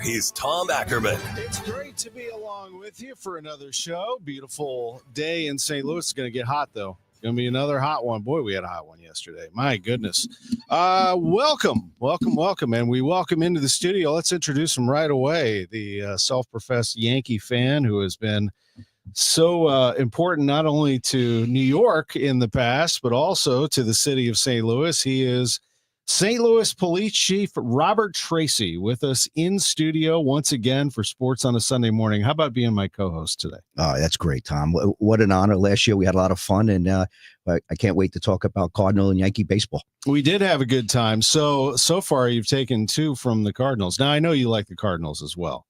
Here is Tom Ackerman. It's great to be along with you for another show. Beautiful day in St. Louis. It's going to get hot, though. Going to be another hot one. Boy, we had a hot one yesterday. My goodness. Welcome. And we welcome into the studio. Let's introduce him right away. The self-professed Yankee fan who has been so important not only to New York in the past, but also to the city of St. Louis. He is St. Louis Police Chief Robert Tracy with us in studio once again for Sports on a Sunday Morning. How about being my co-host today? Oh, that's great, Tom. What an honor. Last year we had a lot of fun, and I can't wait to talk about Cardinal and Yankee baseball. We did have a good time. So far you've taken two from the Cardinals. Now, I know you like the Cardinals as well,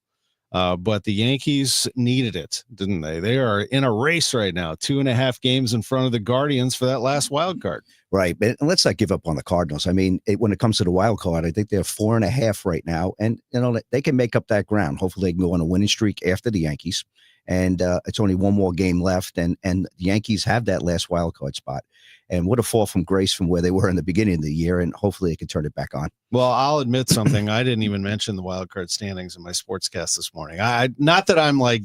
but the Yankees needed it, didn't they? They are in a race right now, 2.5 games in front of the Guardians for that last wild card. Right, but let's not give up on the Cardinals. I mean, when it comes to the wild card, I think they're 4.5 right now, and they can make up that ground. Hopefully, they can go on a winning streak after the Yankees, and it's only one more game left, and the Yankees have that last wild card spot. And what a fall from grace from where they were in the beginning of the year, and hopefully, they can turn it back on. Well, I'll admit something. I didn't even mention the wild card standings in my sportscast this morning. Not that I'm like.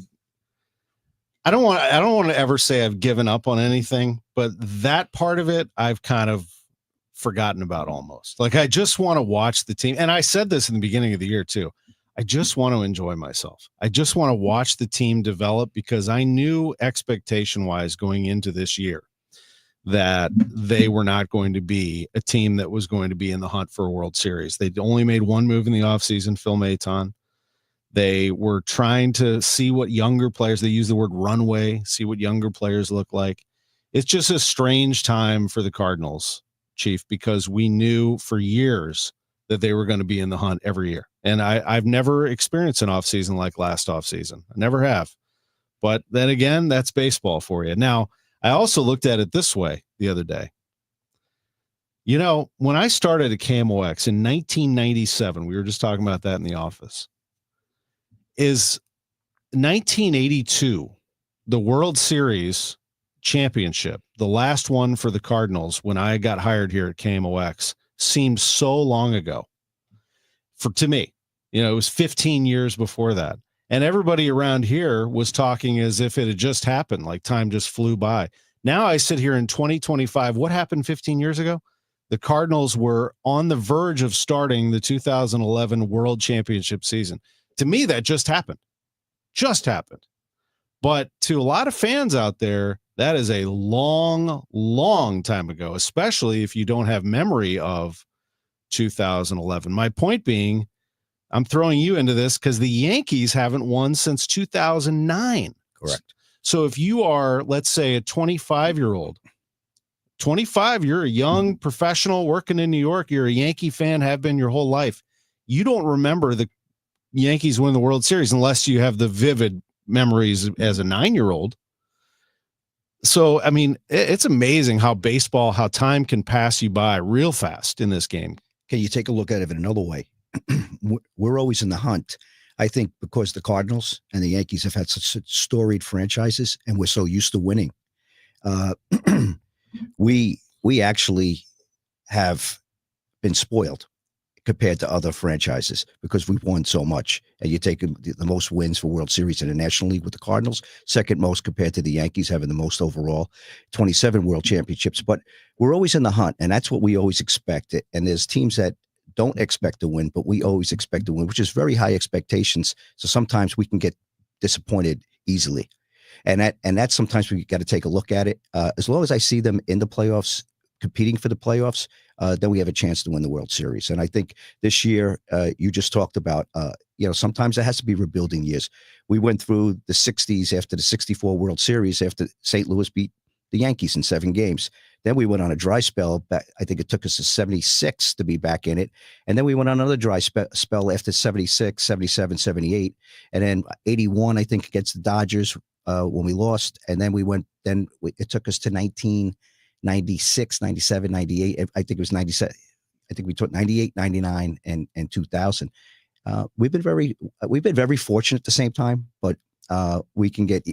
I don't want to ever say I've given up on anything, but that part of it I've kind of forgotten about almost. Like, I just want to watch the team. And I said this in the beginning of the year too. I just want to enjoy myself. I just want to watch the team develop, because I knew expectation wise going into this year that they were not going to be a team that was going to be in the hunt for a World Series. They'd only made one move in the offseason, Phil Maton. They were trying to see what younger players, they use the word runway, see what younger players look like. It's just a strange time for the Cardinals, Chief, because we knew for years that they were going to be in the hunt every year. And I've never experienced an offseason like last offseason. I never have. But then again, that's baseball for you. Now, I also looked at it this way the other day. You know, when I started at KMOX in 1997, we were just talking about that in the office. Is 1982, the World Series championship, the last one for the Cardinals when I got hired here at KMOX, seems so long ago to me. You know, it was 15 years before that. And everybody around here was talking as if it had just happened, like time just flew by. Now I sit here in 2025. What happened 15 years ago? The Cardinals were on the verge of starting the 2011 World Championship season. To me, that just happened. But to a lot of fans out there, that is a long, long time ago, especially if you don't have memory of 2011. My point being, I'm throwing you into this because the Yankees haven't won since 2009. Correct. So if you are, let's say, a 25-year-old, 25, you're a young professional working in New York, you're a Yankee fan, have been your whole life. You don't remember the Yankees win the World Series unless you have the vivid memories as a 9-year-old. So, I mean, it's amazing how time can pass you by real fast in this game. Can you take a look at it in another way? We're always in the hunt. I think because the Cardinals and the Yankees have had such storied franchises and we're so used to winning, we actually have been spoiled compared to other franchises because we've won so much. And you take the most wins for World Series in the National League with the Cardinals, second most compared to the Yankees having the most overall, 27 World Championships. But we're always in the hunt, and that's what we always expect. And there's teams that don't expect to win, but we always expect to win, which is very high expectations. So sometimes we can get disappointed easily. And that's sometimes we got to take a look at it. As long as I see them in the playoffs, competing for the playoffs, then we have a chance to win the World Series. And I think this year, you just talked about, sometimes it has to be rebuilding years. We went through the 60s after the 64 World Series, after St. Louis beat the Yankees in 7 games. Then we went on a dry spell. I think it took us to 76 to be back in it. And then we went on another dry spell after 76, 77, 78. And then 81, I think, against the Dodgers when we lost. And then it took us to 1996, 97, 98. I think it was 97. I think we took 98, 99, and 2000. We've been very fortunate at the same time, but we can get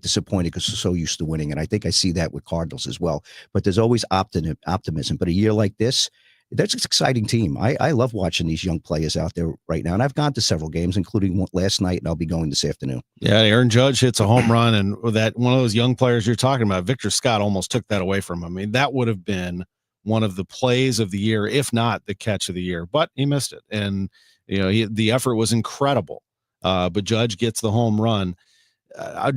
disappointed because we're so used to winning. And I think I see that with Cardinals as well. But there's always optimism. But a year like this, That's an exciting team. I love watching these young players out there right now. And I've gone to several games, including one last night, and I'll be going this afternoon. Yeah, Aaron Judge hits a home run, and that one of those young players you're talking about, Victor Scott, almost took that away from him. I mean, that would have been one of the plays of the year, if not the catch of the year, but he missed it. And, the effort was incredible. But Judge gets the home run.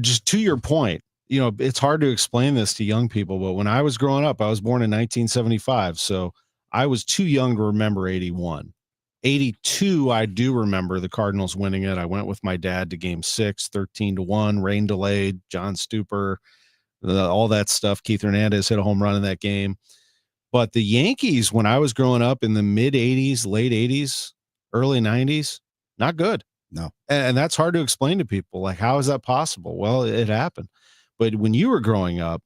Just to your point, it's hard to explain this to young people, but when I was growing up, I was born in 1975. So I was too young to remember 81. 82, I do remember the Cardinals winning it. I went with my dad to game 6, 13-1, rain delayed, John Stuper, all that stuff. Keith Hernandez hit a home run in that game. But the Yankees, when I was growing up in the mid 80s, late 80s, early 90s, not good. No. And that's hard to explain to people. Like, how is that possible? Well, it happened. But when you were growing up,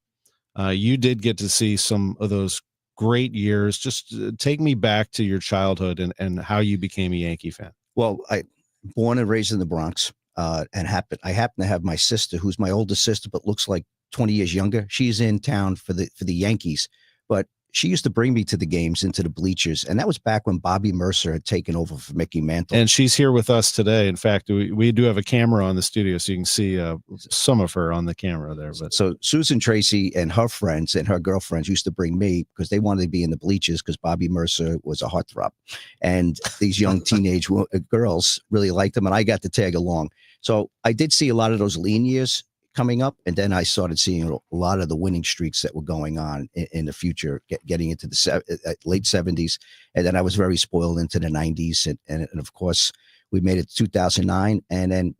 you did get to see some of those great years. Just take me back to your childhood and how you became a Yankee fan. Well, I born and raised in the Bronx, and I happen to have my sister, who's my oldest sister, but looks like 20 years younger. She's in town for the Yankees, but she used to bring me to the games, into the bleachers, and that was back when Bobby Mercer had taken over for Mickey Mantle. And she's here with us today. In fact, we do have a camera on the studio, so you can see some of her on the camera there. But so Susan Tracy and her friends and her girlfriends used to bring me because they wanted to be in the bleachers because Bobby Mercer was a heartthrob, and these young teenage girls really liked him, and I got to tag along. So I did see a lot of those lean years coming up, and then I started seeing a lot of the winning streaks that were going on in the future, getting into the late 70s, and then I was very spoiled into the 90s, and of course we made it to 2009, and then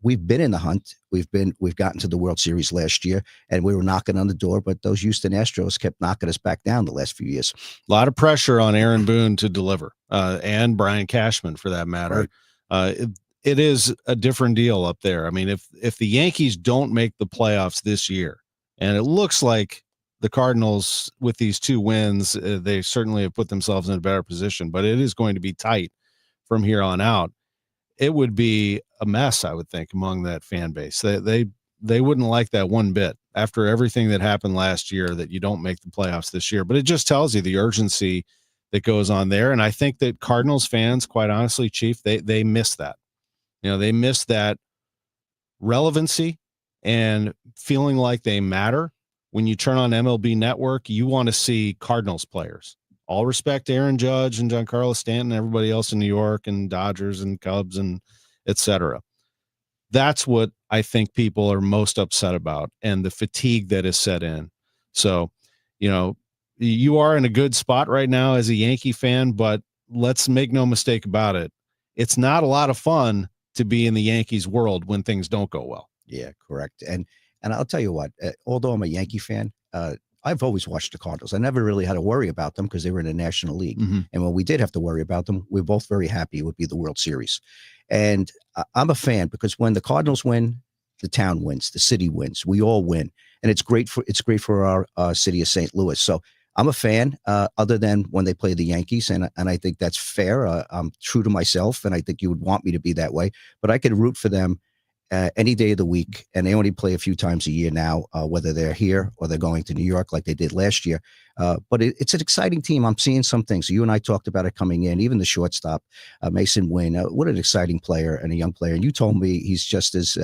we've been in the hunt. We've gotten to the World Series last year, and we were knocking on the door, but those Houston Astros kept knocking us back down the last few years. A lot of pressure on Aaron Boone to deliver, and Brian Cashman for that matter. Right. It is a different deal up there. I mean, if the Yankees don't make the playoffs this year, and it looks like the Cardinals with these 2 wins, they certainly have put themselves in a better position, but it is going to be tight from here on out. It would be a mess, I would think, among that fan base. They wouldn't like that one bit after everything that happened last year, that you don't make the playoffs this year. But it just tells you the urgency that goes on there. And I think that Cardinals fans, quite honestly, Chief, they miss that. They miss that relevancy and feeling like they matter. When you turn on MLB Network, you want to see Cardinals players. All respect to Aaron Judge and Giancarlo Stanton, and everybody else in New York and Dodgers and Cubs and et cetera. That's what I think people are most upset about, and the fatigue that is set in. So, you are in a good spot right now as a Yankee fan, but let's make no mistake about it. It's not a lot of fun to be in the Yankees world when things don't go well. Yeah, correct. And I'll tell you what, although I'm a Yankee fan, I've always watched the Cardinals. I never really had to worry about them because they were in the National League. Mm-hmm. And when we did have to worry about them, we were both very happy it would be the World Series. And I'm a fan because when the Cardinals win, the town wins, the city wins, we all win. And it's great for our city of St. Louis. So I'm a fan, other than when they play the Yankees, and I think that's fair. I'm true to myself, and I think you would want me to be that way. But I could root for them any day of the week, and they only play a few times a year now, whether they're here or they're going to New York like they did last year. But it's an exciting team. I'm seeing some things. You and I talked about it coming in, even the shortstop, Mason Wynn. What an exciting player and a young player. And you told me he's just as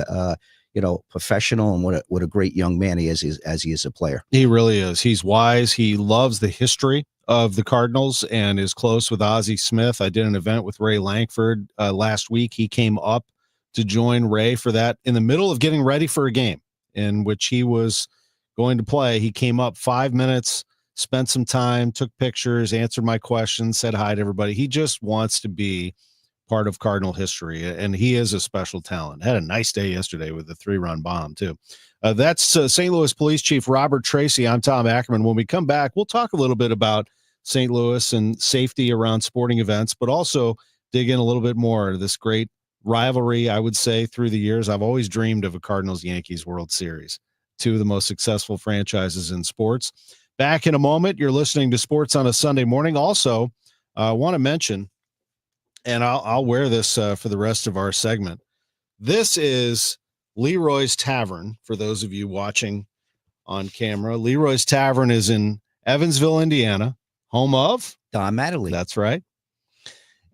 professional, and what a great young man he is as he is a player. He really is. He's wise. He loves the history of the Cardinals and is close with Ozzie Smith. I did an event with Ray Lankford last week. He came up to join Ray for that in the middle of getting ready for a game in which he was going to play. He came up 5 minutes, spent some time, took pictures, answered my questions, said hi to everybody. He just wants to be part of Cardinal history, and he is a special talent. Had a nice day yesterday with a 3-run bomb too. That's St. Louis Police Chief Robert Tracy. I'm Tom Ackerman. When we come back, we'll talk a little bit about St. Louis and safety around sporting events, but also dig in a little bit more to this great rivalry. I would say through the years, I've always dreamed of a Cardinals-Yankees World Series, 2 of the most successful franchises in sports. Back in a moment. You're listening to Sports on a Sunday Morning. Also, I want to mention, and I'll wear this for the rest of our segment. This is Leroy's Tavern, for those of you watching on camera. Leroy's Tavern is in Evansville, Indiana, home of Don Mattingly. That's right.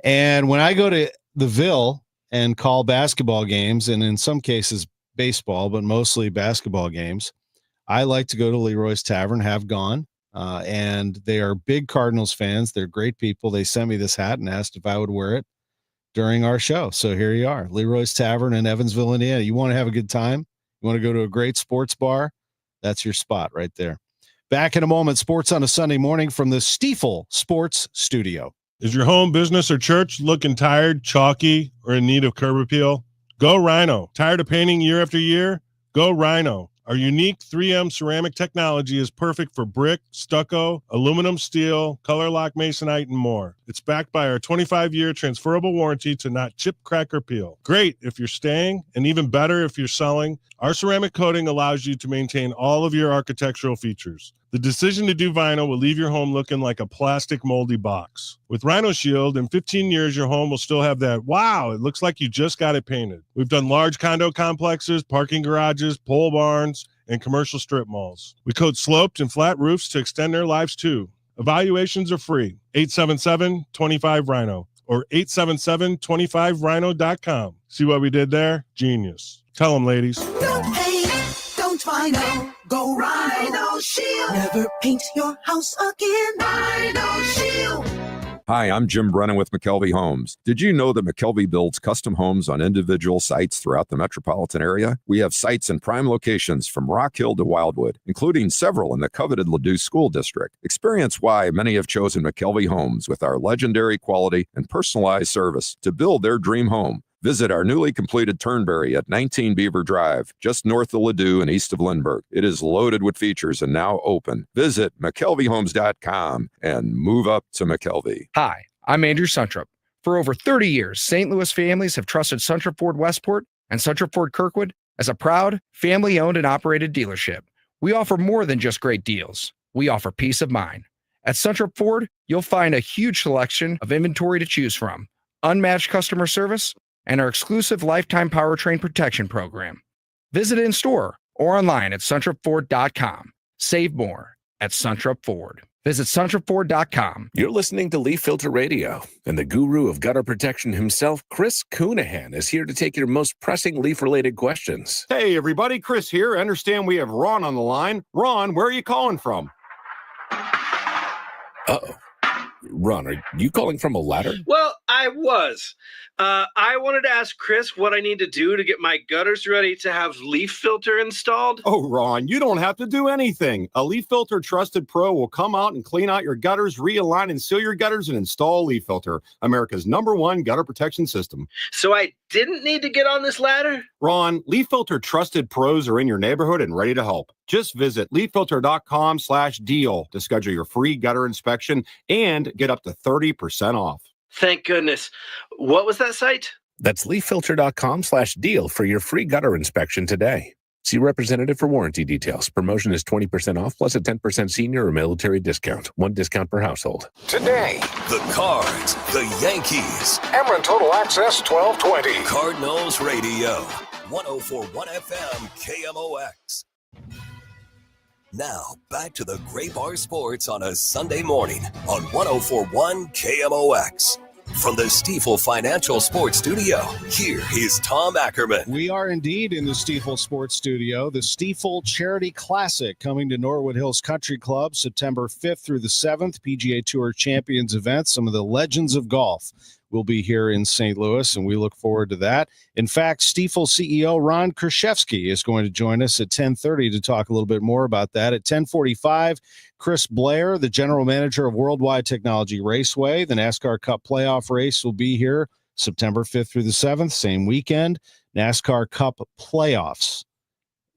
And when I go to the Ville and call basketball games, and in some cases baseball, but mostly basketball games, I like to go to Leroy's Tavern, have gone. And they are big Cardinals fans. They're great people. They sent me this hat and asked if I would wear it during our show. So here you are, Leroy's Tavern in Evansville, Indiana. You want to have a good time? You want to go to a great sports bar? That's your spot right there. Back in a moment, sports on a Sunday morning from the Stifel Sports Studio. Is your home, business, or church looking tired, chalky, or in need of curb appeal? Go Rhino. Tired of painting year after year? Go Rhino. Our unique 3M ceramic technology is perfect for brick, stucco, aluminum, steel, color lock masonite, and more. It's backed by our 25-year transferable warranty to not chip, crack, or peel. Great if you're staying, and even better if you're selling. Our ceramic coating allows you to maintain all of your architectural features. The decision to do vinyl will leave your home looking like a plastic moldy box. With Rhino Shield, in 15 years, your home will still have that, wow, it looks like you just got it painted. We've done large condo complexes, parking garages, pole barns, and commercial strip malls. We coat sloped and flat roofs to extend their lives too. Evaluations are free. 877-25-RHINO or 877-25rhino.com. See what we did there? Genius. Tell them, ladies. Don't paint, don't vinyl, go Rhino Shield. Never paint your house again. Rhino Shield. Hi, I'm Jim Brennan with McKelvey Homes. Did you know that McKelvey builds custom homes on individual sites throughout the metropolitan area? We have sites in prime locations from Rock Hill to Wildwood, including several in the coveted Ladue School District. Experience why many have chosen McKelvey Homes with our legendary quality and personalized service to build their dream home. Visit our newly completed Turnberry at 19 Beaver Drive, just north of Ladue and east of Lindbergh. It is loaded with features and now open. Visit McKelveyHomes.com and move up to McKelvey. Hi, I'm Andrew Suntrup. For over 30 years, St. Louis families have trusted Suntrup Ford Westport and Suntrup Ford Kirkwood as a proud, family-owned and operated dealership. We offer more than just great deals. We offer peace of mind. At Suntrup Ford, you'll find a huge selection of inventory to choose from, unmatched customer service, and our exclusive lifetime powertrain protection program. Visit in store or online at suntrupford.com. Save more at Suntrup Ford. Visit suntrupford.com. You're listening to Leaf Filter Radio, and the guru of gutter protection himself, Chris Coonahan, is here to take your most pressing leaf-related questions. Hey, everybody, Chris here. I understand we have Ron on the line. Ron, where are you calling from? Uh-oh. Ron, are you calling from a ladder? Well, I was. I wanted to ask Chris what I need to do to get my gutters ready to have leaf filter installed. Oh, Ron, you don't have to do anything. A Leaf Filter Trusted Pro will come out and clean out your gutters, realign and seal your gutters, and install Leaf Filter, America's #1 gutter protection system. So I didn't need to get on this ladder? Ron, Leaf Filter Trusted Pros are in your neighborhood and ready to help. Just visit leaffilter.com/deal to schedule your free gutter inspection and get up to 30% off. Thank goodness. What was that site? That's leaffilter.com/deal for your free gutter inspection today. See representative for warranty details. Promotion is 20% off plus a 10% senior or military discount. One discount per household. Today, the Cards, the Yankees. Ackerman Total Access 1220. Cardinals Radio. 104.1 FM KMOX. Now, back to the Gray Bar Sports on a Sunday morning on 104.1 KMOX. From the Stifel Financial Sports Studio, here is Tom Ackerman. We are indeed in the Stifel Sports Studio. The Stifel Charity Classic coming to Norwood Hills Country Club September 5th through the 7th. PGA Tour Champions event. Some of the legends of golf will be here in St. Louis, and we look forward to that. In fact, Stifel CEO Ron Kruszewski is going to join us at 10:30 to talk a little bit more about that. At 10:45, Chris Blair, the general manager of Worldwide Technology Raceway. The NASCAR Cup playoff race will be here September 5th through the 7th, same weekend. NASCAR Cup playoffs.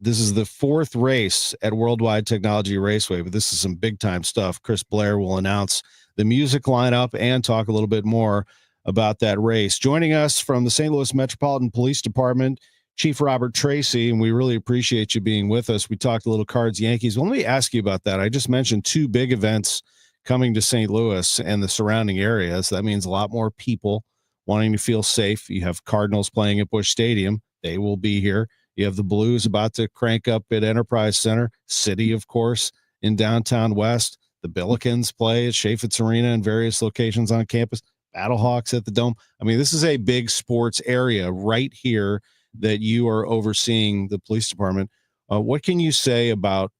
This is the 4th race at Worldwide Technology Raceway, but this is some big-time stuff. Chris Blair will announce the music lineup and talk a little bit more about that race. Joining us from the St. Louis Metropolitan Police Department, Chief Robert Tracy, and we really appreciate you being with us. We talked a little Cards Yankees. Well, let me ask you about that. I just mentioned 2 big events coming to St. Louis and the surrounding areas. That means a lot more people wanting to feel safe. You have Cardinals playing at Busch Stadium. They will be here. You have the Blues about to crank up at Enterprise Center. City, of course, in downtown West. The Billikens play at Chaffetz Arena in various locations on campus. Battlehawks at the Dome. I mean, this is a big sports area right here that you are overseeing the police department. What can you say about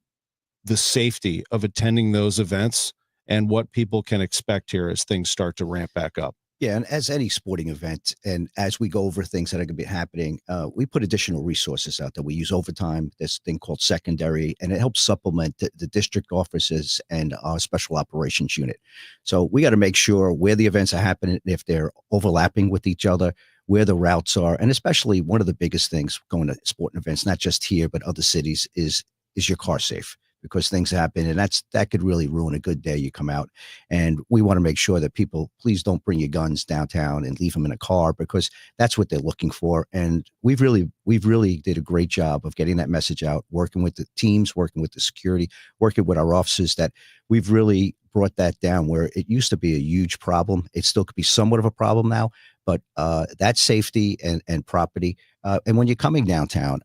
the safety of attending those events and what people can expect here as things start to ramp back up? Yeah, and as any sporting event, and as we go over things that are going to be happening, we put additional resources out there. We use overtime, this thing called secondary, and it helps supplement the district offices and our special operations unit. So we got to make sure where the events are happening, if they're overlapping with each other, where the routes are, and especially one of the biggest things going to sporting events, not just here but other cities, is your car safe? Because things happen, and that could really ruin a good day. You come out, and we want to make sure that people, please don't bring your guns downtown and leave them in a car, because that's what they're looking for. And we've really did a great job of getting that message out, working with the teams, working with the security, working with our officers, that we've really brought that down where it used to be a huge problem. It still could be somewhat of a problem now, but that safety and property. And when you're coming downtown,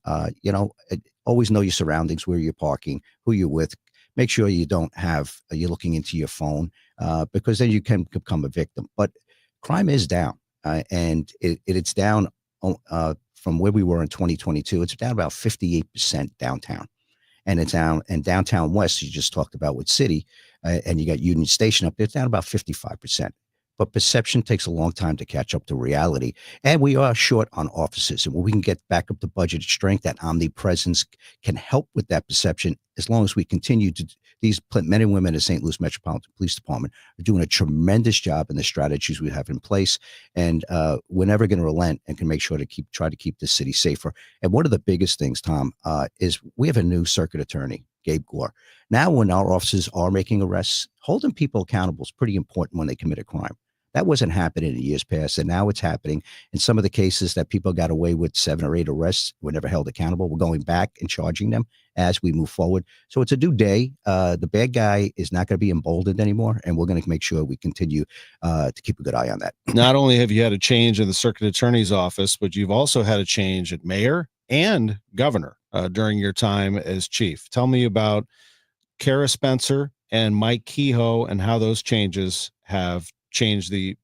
always know your surroundings, where you're parking, who you're with. Make sure you don't have, you're looking into your phone, because then you can become a victim. But crime is down, and it's down from where we were in 2022. It's down about 58% downtown. And it's down, and downtown West, you just talked about with City, and you got Union Station up there, it's down about 55%. But perception takes a long time to catch up to reality. And we are short on officers. And when we can get back up to budget strength, that omnipresence can help with that perception, as long as we continue to. These men and women at St. Louis Metropolitan Police Department are doing a tremendous job in the strategies we have in place. And we're never going to relent, and can make sure to try to keep the city safer. And one of the biggest things, Tom, is we have a new circuit attorney, Gabe Gore. Now, when our officers are making arrests, holding people accountable is pretty important when they commit a crime. That wasn't happening in years past, and now it's happening. In some of the cases that people got away with 7 or 8 arrests, were never held accountable. We're going back and charging them as we move forward. So it's a new day. The bad guy is not going to be emboldened anymore, and we're going to make sure we continue to keep a good eye on that. Not only have you had a change in the circuit attorney's office, but you've also had a change at mayor and governor during your time as chief. Tell me about Kara Spencer and Mike Kehoe, and how those changes have changed the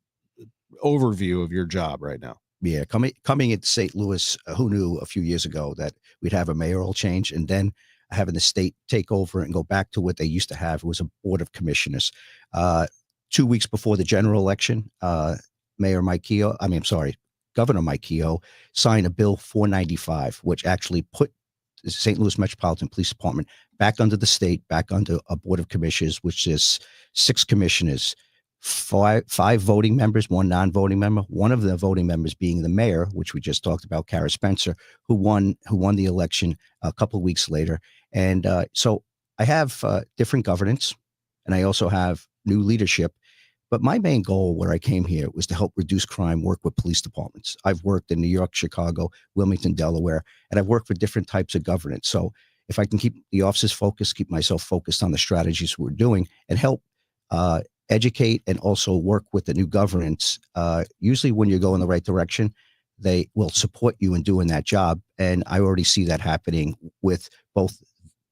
overview of your job right now. Yeah, coming into St. Louis, who knew a few years ago that we'd have a mayoral change, and then having the state take over and go back to what they used to have. It was a board of commissioners. 2 weeks before the general election, Governor Mike Kehoe signed a Bill 495, which actually put the St. Louis Metropolitan Police Department back under the state, back under a board of commissioners, which is 6 commissioners, five voting members, 1 non-voting member, one of the voting members being the mayor, which we just talked about, Kara Spencer, who won the election a couple of weeks later. And so I have different governance, and I also have new leadership. But my main goal where I came here was to help reduce crime, work with police departments. I've worked in New York, Chicago, Wilmington, Delaware, and I've worked for different types of governance. So if I can keep the officers focused, keep myself focused on the strategies we're doing, and help educate and also work with the new governance, usually when you go in the right direction, they will support you in doing that job. And I already see that happening with both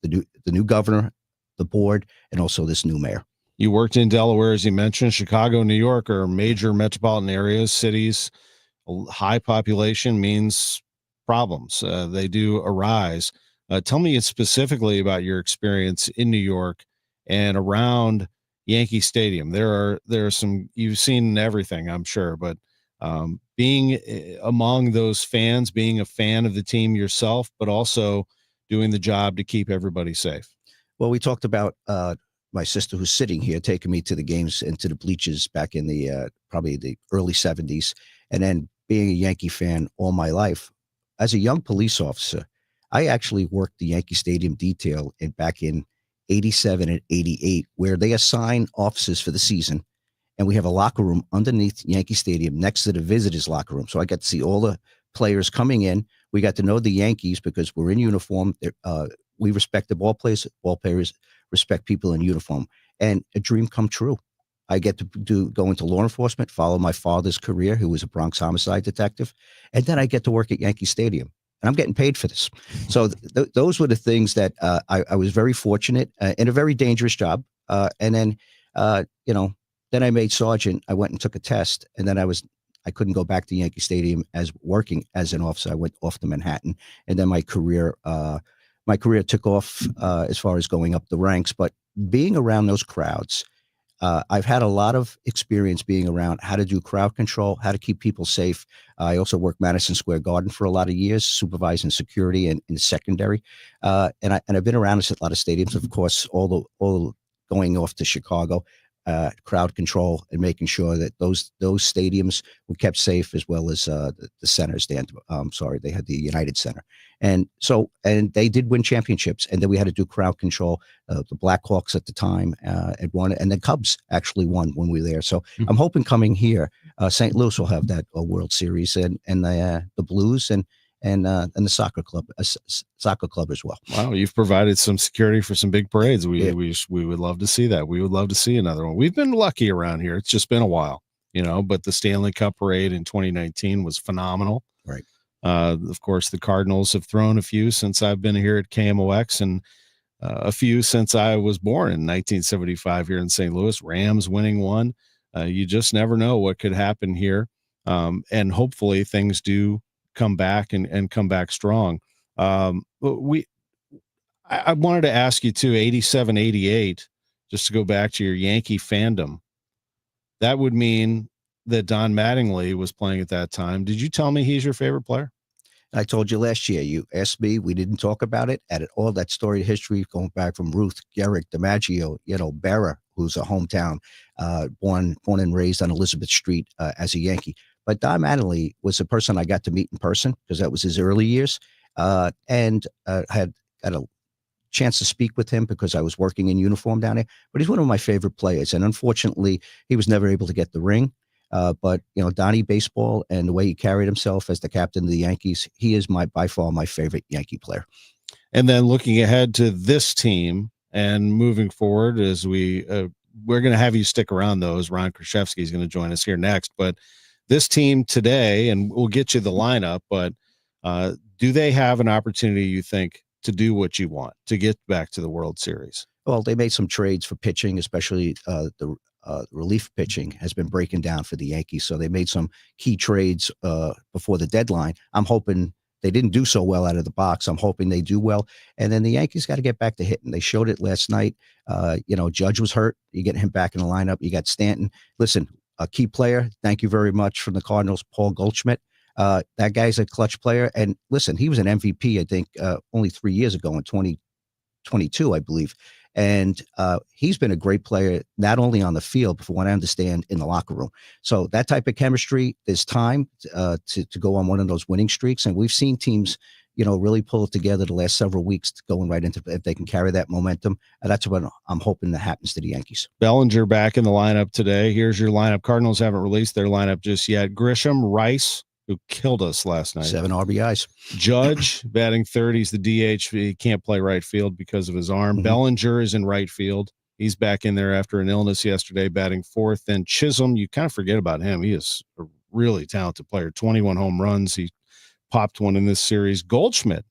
the new governor, the board, and also this new mayor. You worked in Delaware, as you mentioned. Chicago, New York are major metropolitan areas, cities. High population means problems. They do arise. Tell me specifically about your experience in New York and around Yankee Stadium. There are some, you've seen everything, I'm sure, but being among those fans, being a fan of the team yourself, but also doing the job to keep everybody safe. Well, we talked about my sister, who's sitting here, taking me to the games and to the bleachers back in the probably the early 70s, and then being a Yankee fan all my life. As a young police officer, I actually worked the Yankee Stadium detail back in 87 and 88, where they assign officers for the season. And we have a locker room underneath Yankee Stadium next to the visitors' locker room. So I got to see all the players coming in. We got to know the Yankees because we're in uniform. We respect the ball players. Ball players respect people in uniform. And a dream come true. I get to go into law enforcement, follow my father's career, who was a Bronx homicide detective. And then I get to work at Yankee Stadium. And I'm getting paid for this. So those were the things that I was very fortunate in a very dangerous job. And then, then I made sergeant. I went and took a test, and then I couldn't go back to Yankee Stadium as working as an officer. I went off to Manhattan, and then my career took off as far as going up the ranks. But being around those crowds, I've had a lot of experience being around how to do crowd control, how to keep people safe. I also worked Madison Square Garden for a lot of years, supervising security and in secondary. And I've been around a lot of stadiums, of course, all going off to Chicago. Crowd control and making sure that those stadiums were kept safe, as well as the center stand. They had the United Center, and they did win championships. And then we had to do crowd control. The Blackhawks at the time had won, and the Cubs actually won when we were there. So I'm hoping coming here, St. Louis will have that World Series, and the Blues and the soccer club as well. Wow, you've provided some security for some big parades. We would love to see that. We would love to see another one. We've been lucky around here. It's just been a while, but the Stanley Cup parade in 2019 was phenomenal. Right. Of course, the Cardinals have thrown a few since I've been here at KMOX, and a few since I was born in 1975 here in St. Louis. Rams winning one. You just never know what could happen here. And hopefully things do come back and come back strong. I wanted to ask you too, 87, 88, just to go back to your Yankee fandom. That would mean that Don Mattingly was playing at that time. Did you tell me he's your favorite player? I told you last year, you asked me, we didn't talk about it. At all that storied history going back from Ruth, Gehrig, DiMaggio, Berra, who's a hometown, born and raised on Elizabeth Street as a Yankee. But Don Mattingly was a person I got to meet in person because that was his early years, and had got a chance to speak with him because I was working in uniform down there. But he's one of my favorite players, and unfortunately, he was never able to get the ring. But Donnie baseball and the way he carried himself as the captain of the Yankees, he is by far my favorite Yankee player. And then looking ahead to this team and moving forward, as we're going to have you stick around, those Ron Kruszewski is going to join us here next, but this team today, and we'll get you the lineup, but do they have an opportunity, you think, to do what you want, to get back to the World Series? Well, they made some trades for pitching, especially the relief pitching has been breaking down for the Yankees. So they made some key trades before the deadline. I'm hoping they didn't do so well out of the box. I'm hoping they do well. And then the Yankees got to get back to hitting. They showed it last night. Judge was hurt. You get him back in the lineup. You got Stanton. Listen, a key player. Thank you very much from the Cardinals, Paul Goldschmidt. That guy's a clutch player. And listen, he was an MVP, I think, only 3 years ago in 2022, I believe. And he's been a great player, not only on the field, but from what I understand, in the locker room. So that type of chemistry, there's time to go on one of those winning streaks. And we've seen teams, really pull it together the last several weeks going right into, if they can carry that momentum. That's what I'm hoping that happens to the Yankees. Bellinger back in the lineup today. Here's your lineup. Cardinals haven't released their lineup just yet. Grisham, Rice, who killed us last night. 7 RBIs. Judge batting third. He's the DH. He can't play right field because of his arm. Bellinger is in right field. He's back in there after an illness yesterday, batting fourth. Then Chisholm, you kind of forget about him. He is a really talented player. 21 home runs. He popped one in this series. Goldschmidt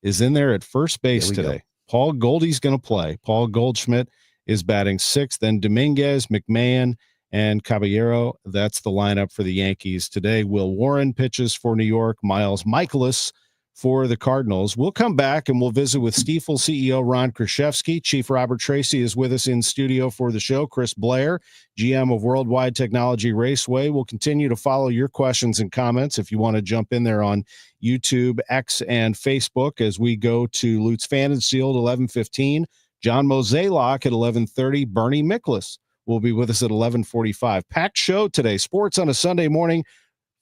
is in there at first base today. Paul Goldie's going to play. Paul Goldschmidt is batting sixth. Then Dominguez, McMahon, and Caballero. That's the lineup for the Yankees today. Will Warren pitches for New York. Miles Miklasz for the Cardinals. We'll come back and we'll visit with Stifel CEO Ron Kruszewski. Chief Robert Tracy is with us in studio for the show. Chris Blair, GM of Worldwide Technology Raceway. We'll continue to follow your questions and comments if you want to jump in there on YouTube, X, and Facebook as we go to Lutz Pfannenstiel at 11:15, John Mozeliak at 11:30, Bernie Miklasz will be with us at 11:45. Packed show today. Sports on a Sunday morning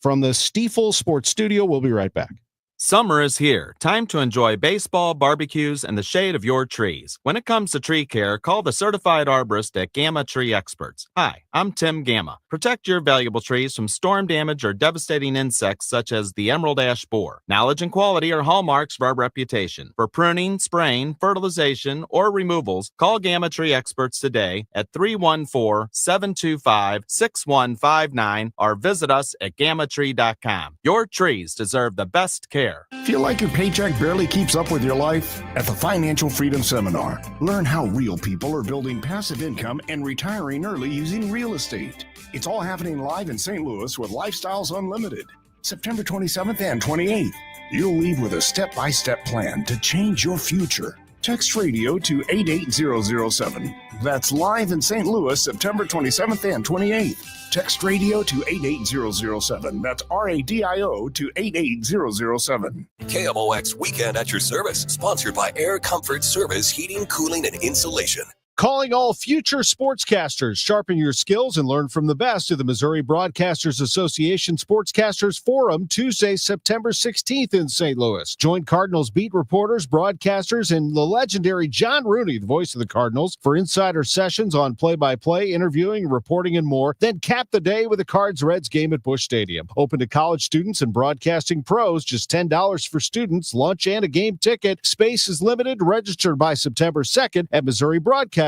from the Stifel Sports Studio. We'll be right back. Summer is here. Time to enjoy baseball, barbecues, and the shade of your trees. When it comes to tree care, call the certified arborist at Gamma Tree Experts. Hi, I'm Tim Gamma. Protect your valuable trees from storm damage or devastating insects such as the emerald ash borer. Knowledge and quality are hallmarks of our reputation. For pruning, spraying, fertilization, or removals, call Gamma Tree Experts today at 314-725-6159 or visit us at gammatree.com. Your trees deserve the best care. Blair. Feel like your paycheck barely keeps up with your life? At the Financial Freedom Seminar, learn how real people are building passive income and retiring early using real estate. It's all happening live in St. Louis with Lifestyles Unlimited, September 27th and 28th. You'll leave with a step-by-step plan to change your future. Text radio to 88007. That's live in St. Louis, September 27th and 28th. Text radio to 88007. That's RADIO to 88007. KMOX Weekend at your service, sponsored by Air Comfort Service Heating, Cooling, and Insulation. Calling all future sportscasters. Sharpen your skills and learn from the best of the Missouri Broadcasters Association Sportscasters Forum, Tuesday, September 16th in St. Louis. Join Cardinals beat reporters, broadcasters, and the legendary John Rooney, the voice of the Cardinals, for insider sessions on play-by-play, interviewing, reporting, and more. Then cap the day with a Cards-Reds game at Busch Stadium. Open to college students and broadcasting pros. Just $10 for students, lunch, and a game ticket. Space is limited. Register by September 2nd at MissouriBroadcasters.org.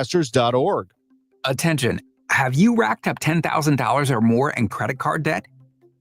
Attention. Have you racked up $10,000 or more in credit card debt?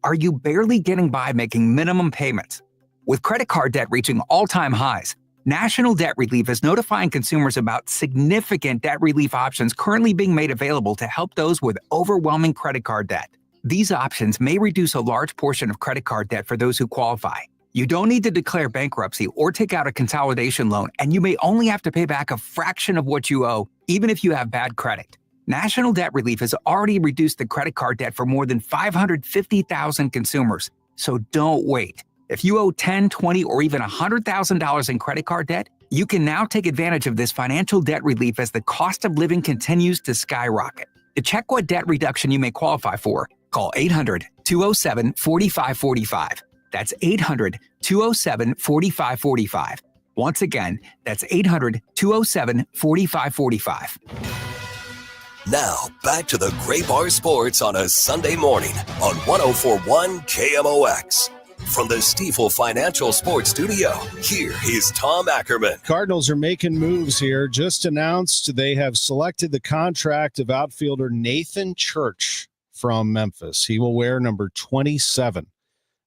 Are you barely getting by making minimum payments? With credit card debt reaching all-time highs, National Debt Relief is notifying consumers about significant debt relief options currently being made available to help those with overwhelming credit card debt. These options may reduce a large portion of credit card debt for those who qualify. You don't need to declare bankruptcy or take out a consolidation loan, and you may only have to pay back a fraction of what you owe, even if you have bad credit. National Debt Relief has already reduced the credit card debt for more than 550,000 consumers. So don't wait. If you owe $10,000, $20,000, or even $100,000 in credit card debt, you can now take advantage of this financial debt relief as the cost of living continues to skyrocket. To check what debt reduction you may qualify for, call 800-207-4545. That's 800-207-4545. Once again, that's 800-207-4545. Now, back to the Gray Bar Sports on a Sunday morning on 104.1 KMOX. From the Stifel Financial Sports Studio, here is Tom Ackerman. Cardinals are making moves here. Just announced they have selected the contract of outfielder Nathan Church from Memphis. He will wear number 27.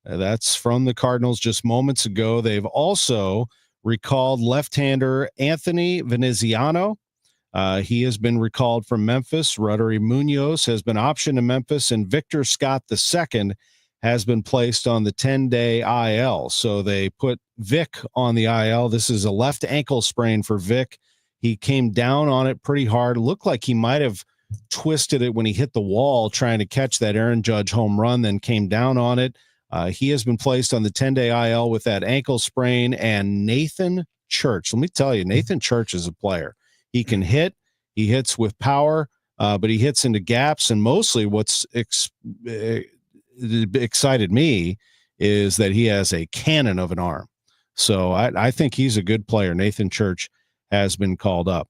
That's from the Cardinals just moments ago. They've also recalled left-hander Anthony Veneziano. He has been recalled from Memphis. Roderick Munoz has been optioned to Memphis, and Victor Scott II has been placed on the 10-day IL. So they put Vic on the IL. This is a left ankle sprain for Vic. He came down on it pretty hard. Looked like he might have twisted it when he hit the wall trying to catch that Aaron Judge home run, then came down on it. He has been placed on the 10-day IL with that ankle sprain. And Nathan Church, let me tell you, Nathan Church is a player. He can hit. He hits with power, but he hits into gaps. And mostly what's excited me is that he has a cannon of an arm. So I think he's a good player. Nathan Church has been called up.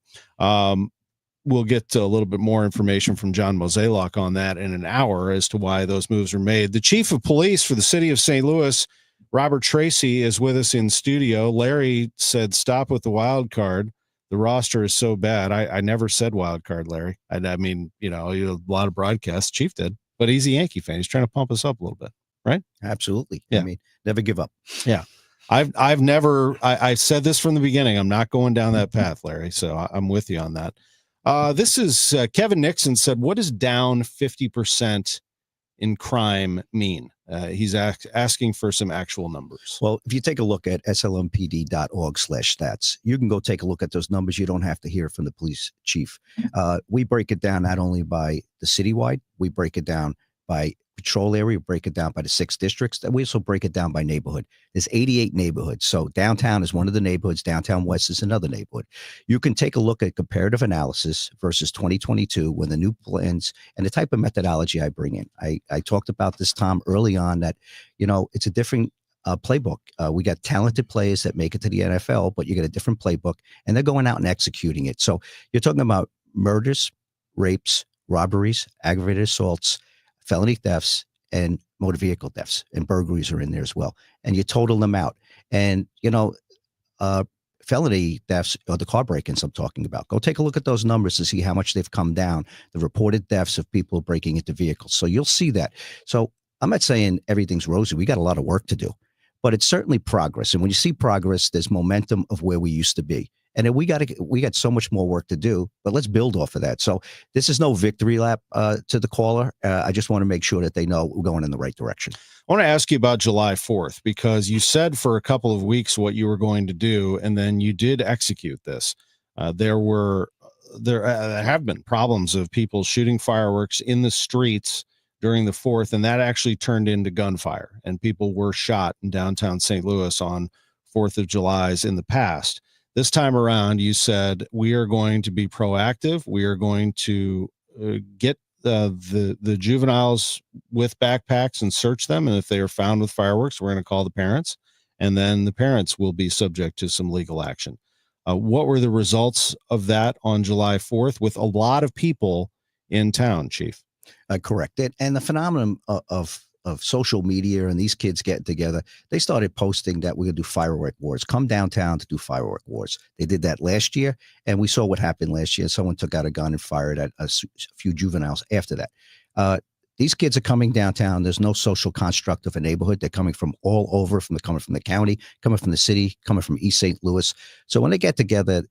We'll get to a little bit more information from John Mozeliak on that in an hour as to why those moves are made. The chief of police for the city of St. Louis, Robert Tracy, is with us in studio. Larry said, stop with the wild card. The roster is so bad. I never said wild card, Larry. I mean, a lot of broadcasts. Chief did, but he's a Yankee fan. He's trying to pump us up a little bit, right? Absolutely. Yeah. I mean, never give up. Yeah. I've never, I said this from the beginning. I'm not going down that path, Larry. So I'm with you on that. This is Kevin Nixon said, what does down 50% in crime mean? He's asking for some actual numbers. Well, if you take a look at slmpd.org/stats, you can go take a look at those numbers. You don't have to hear from the police chief. We break it down not only by the citywide, we break it down by patrol area, break it down by the 6 districts, and we also break it down by neighborhood. There's 88 neighborhoods. So downtown is one of the neighborhoods. Downtown West is another neighborhood. You can take a look at comparative analysis versus 2022 when the new plans and the type of methodology I bring in. I talked about this, Tom, early on that, it's a different playbook. We got talented players that make it to the NFL, but you get a different playbook and they're going out and executing it. So you're talking about murders, rapes, robberies, aggravated assaults, felony thefts, and motor vehicle thefts, and burglaries are in there as well. And you total them out. And, felony thefts are the car break-ins I'm talking about. Go take a look at those numbers to see how much they've come down, the reported deaths of people breaking into vehicles. So you'll see that. So I'm not saying everything's rosy. We got a lot of work to do. but it's certainly progress. And when you see progress, there's momentum of where we used to be. And then we got so much more work to do, but let's build off of that. So this is no victory lap to the caller. I just want to make sure that they know we're going in the right direction. I want to ask you about July 4th, because you said for a couple of weeks what you were going to do, and then you did execute this. There have been problems of people shooting fireworks in the streets during the 4th, and that actually turned into gunfire, and people were shot in downtown St. Louis on 4th of July's in the past. This time around, you said, we are going to be proactive. We are going to get the juveniles with backpacks and search them. And if they are found with fireworks, we're going to call the parents, and then the parents will be subject to some legal action. What were the results of that on July 4th with a lot of people in town, Chief? Correct. And the phenomenon of social media and these kids getting together, they started posting that we're going to do firework wars. Come downtown to do firework wars. They did that last year, and we saw what happened last year. Someone took out a gun and fired at a few juveniles after that. These kids are coming downtown. There's no social construct of a neighborhood. They're coming from all over, coming from the county, coming from the city, coming from East St. Louis. So when they get together,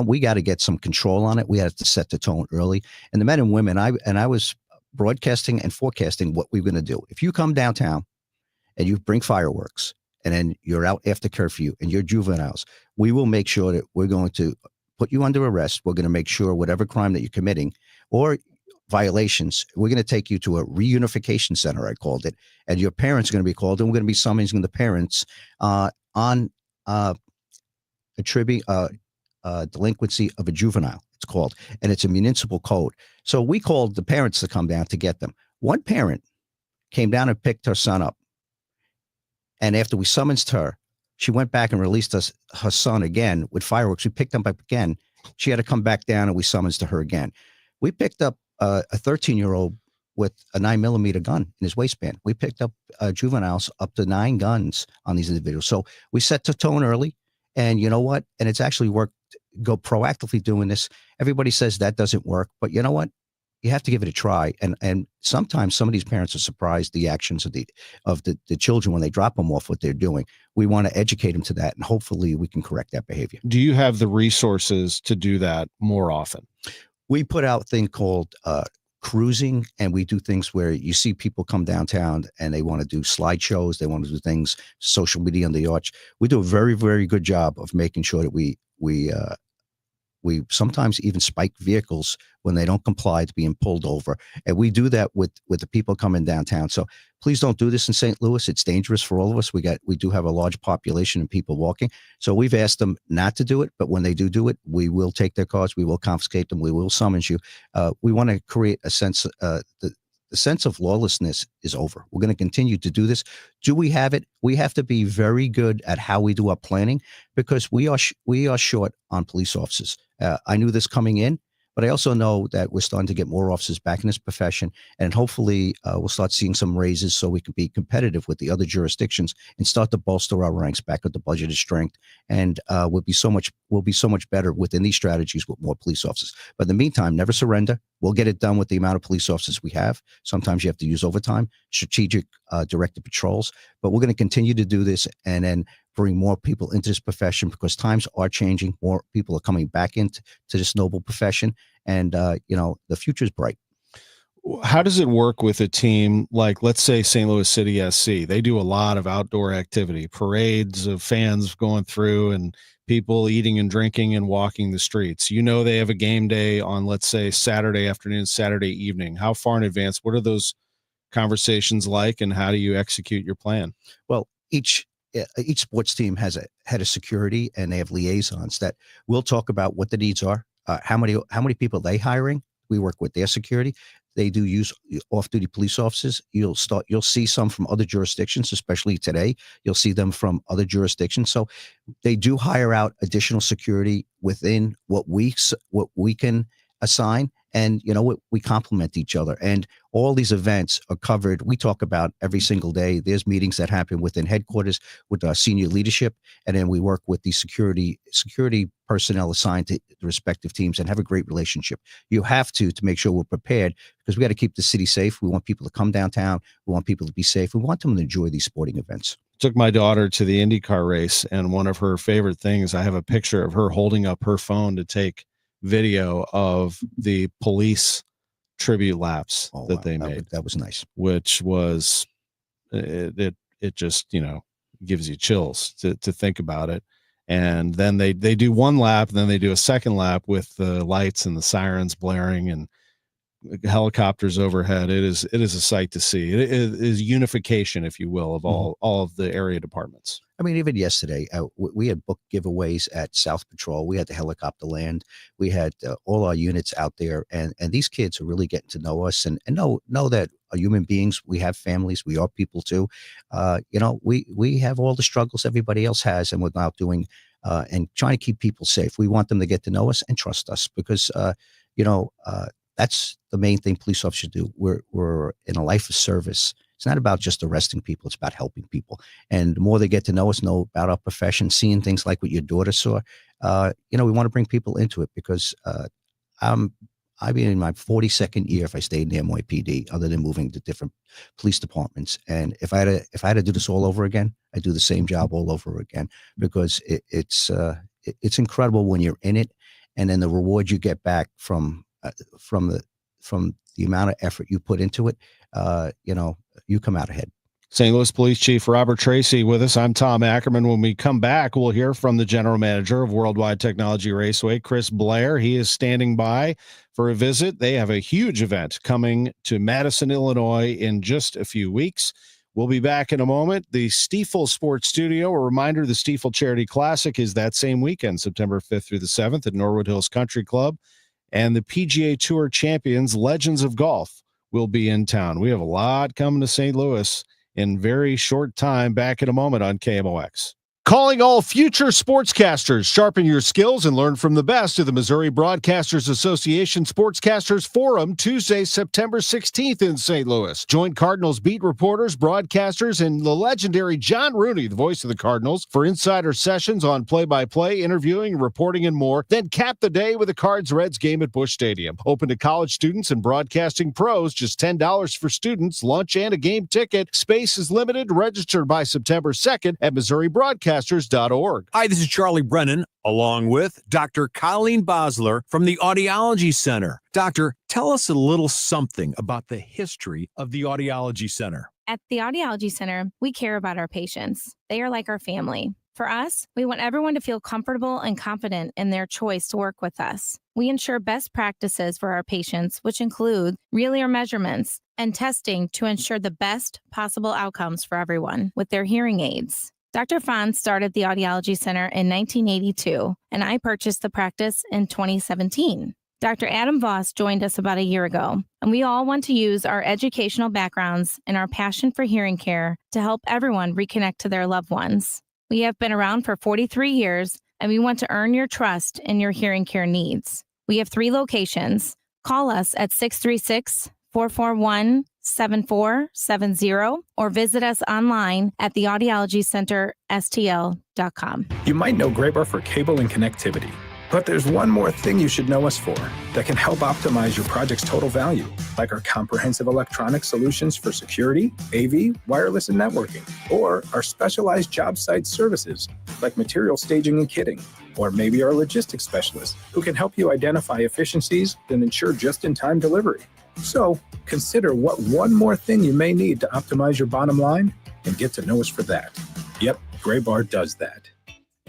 we got to get some control on it. We have to set the tone early. And the men and women, I was broadcasting and forecasting what we're going to do. If you come downtown and you bring fireworks and then you're out after curfew and you're juveniles, we will make sure that we're going to put you under arrest. We're going to make sure whatever crime that you're committing or violations, we're going to take you to a reunification center, I called it, and your parents are going to be called, and we're going to be summoning the parents on attributing delinquency of a juvenile. It's called, and it's a municipal code. So we called the parents to come down to get them. One parent came down and picked her son up. And after we summoned her, she went back and released her son again with fireworks. We picked them up again. She had to come back down and we summoned her again. We picked up a 13-year-old with a 9mm gun in his waistband. We picked up juveniles up to 9 guns on these individuals. So we set the tone early, and you know what? And it's actually worked. Go proactively doing this. Everybody says that doesn't work, but you know what? You have to give it a try. And sometimes some of these parents are surprised the actions of the children when they drop them off, what they're doing. We want to educate them to that, and hopefully we can correct that behavior. Do you have the resources to do that more often? We put out a thing called cruising, and we do things where you see people come downtown and they want to do slideshows. They want to do things, social media on the arch. We do a very, very good job of making sure that we sometimes even spike vehicles when they don't comply to being pulled over. And we do that with the people coming downtown. So please don't do this in St. Louis. It's dangerous for all of us. We do have a large population of people walking. So we've asked them not to do it, but when they do it, we will take their cars. We will confiscate them. We will summon you. We want to create a sense, the sense of lawlessness is over. We're going to continue to do this. Do we have it? We have to be very good at how we do our planning, because we are short on police officers. I knew this coming in, but I also know that we're starting to get more officers back in this profession, and hopefully we'll start seeing some raises so we can be competitive with the other jurisdictions and start to bolster our ranks back at the budgeted strength. And we'll be so much better within these strategies with more police officers. But in the meantime, never surrender. We'll get it done with the amount of police officers we have. Sometimes you have to use overtime, strategic directed patrols, but we're going to continue to do this and then bring more people into this profession, because times are changing. More people are coming back into this noble profession, and the future is bright. How does it work with a team like, let's say, St. Louis City SC? They do a lot of outdoor activity, parades of fans going through and people eating and drinking and walking the streets. They have a game day on, let's say, Saturday afternoon, Saturday evening. How far in advance? What are those conversations like, and how do you execute your plan? Well, each sports team has a head of security, and they have liaisons that will talk about what the needs are, how many people they hiring. We work with their security. They do use off-duty police officers. You'll see some from other jurisdictions, especially today. You'll see them from other jurisdictions. So they do hire out additional security within what we can assign. And we complement each other, and all these events are covered. We talk about every single day. There's meetings that happen within headquarters with our senior leadership, and then we work with the security personnel assigned to the respective teams and have a great relationship. You have to make sure we're prepared, because we got to keep the city safe. We want people to come downtown. We want people to be safe. We want them to enjoy these sporting events. took my daughter to the IndyCar race, and one of her favorite things, I have a picture of her holding up her phone to take video of the police tribute laps that they made. That was nice. Which was, it just, gives you chills to think about it. And then they do one lap, and then they do a second lap with the lights and the sirens blaring and helicopters overhead. It is a sight to see. It is unification, if you will, of all of the area departments. I mean, even yesterday, we had book giveaways at South Patrol. We had the helicopter land. We had all our units out there, and these kids are really getting to know us and know that are human beings. We have families. We are people too. We have all the struggles everybody else has, and we're out doing and trying to keep people safe. We want them to get to know us and trust us because that's the main thing police officers do. We're in a life of service. It's not about just arresting people. It's about helping people. And the more they get to know us, know about our profession, seeing things like what your daughter saw, we want to bring people into it because I've been in my 42nd year if I stayed in the NYPD, other than moving to different police departments. And if I had to do this all over again, I'd do the same job all over again because it's incredible when you're in it, and then the reward you get back from the amount of effort you put into it, you come out ahead. St. Louis Police Chief Robert Tracy with us. I'm Tom Ackerman. When we come back, we'll hear from the General Manager of Worldwide Technology Raceway, Chris Blair. He is standing by for a visit. They have a huge event coming to Madison, Illinois in just a few weeks. We'll be back in a moment. The Stifel Sports Studio, a reminder, the Stifel Charity Classic is that same weekend, September 5th through the 7th at Norwood Hills Country Club. And the PGA Tour champions, Legends of Golf, will be in town. We have a lot coming to St. Louis in very short time. Back in a moment on KMOX. Calling all future sportscasters. Sharpen your skills and learn from the best of the Missouri Broadcasters Association Sportscasters Forum, Tuesday, September 16th in St. Louis. Join Cardinals beat reporters, broadcasters, and the legendary John Rooney, the voice of the Cardinals, for insider sessions on play-by-play, interviewing, reporting, and more. Then cap the day with a Cards-Reds game at Busch Stadium. Open to college students and broadcasting pros, just $10 for students, lunch, and a game ticket. Space is limited. Register by September 2nd at MissouriBroadcasters.org. Hi, this is Charlie Brennan, along with Dr. Colleen Bosler from the Audiology Center. Doctor, tell us a little something about the history of the Audiology Center. At the Audiology Center, we care about our patients. They are like our family. For us, we want everyone to feel comfortable and confident in their choice to work with us. We ensure best practices for our patients, which include real ear measurements and testing to ensure the best possible outcomes for everyone with their hearing aids. Dr. Fahn started the Audiology Center in 1982, and I purchased the practice in 2017. Dr. Adam Voss joined us about a year ago, and we all want to use our educational backgrounds and our passion for hearing care to help everyone reconnect to their loved ones. We have been around for 43 years, and we want to earn your trust in your hearing care needs. We have 3 locations. Call us at 636-441-7470 or visit us online at theaudiologycenterstl.com. You might know Graybar for cable and connectivity, but there's one more thing you should know us for that can help optimize your project's total value, like our comprehensive electronic solutions for security, AV, wireless, and networking, or our specialized job site services like material staging and kitting, or maybe our logistics specialists who can help you identify efficiencies and ensure just-in-time delivery. So consider what one more thing you may need to optimize your bottom line and get to know us for that. Yep, Graybar does that.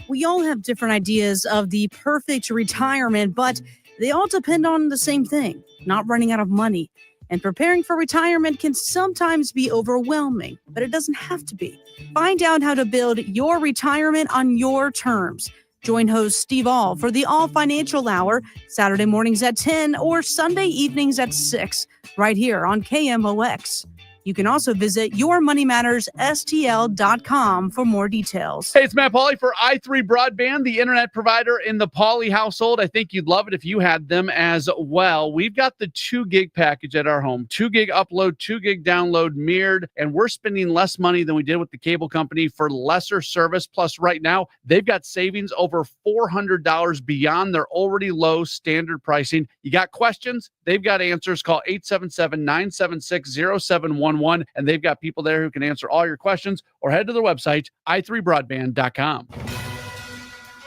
We all have different ideas of the perfect retirement, but they all depend on the same thing, not running out of money. And preparing for retirement can sometimes be overwhelming, but it doesn't have to be. Find out how to build your retirement on your terms. Join host Steve All for the All Financial Hour, Saturday mornings at 10 or Sunday evenings at 6, right here on KMOX. You can also visit yourmoneymattersstl.com for more details. Hey, it's Matt Pauley for i3 Broadband, the internet provider in the Pauley household. I think you'd love it if you had them as well. We've got the 2 gig package at our home, 2 gig upload, 2 gig download mirrored, and we're spending less money than we did with the cable company for lesser service. Plus, right now, they've got savings over $400 beyond their already low standard pricing. You got questions? They've got answers. Call 877-976-0710 888-848-9211. And they've got people there who can answer all your questions, or head to their website, i3broadband.com.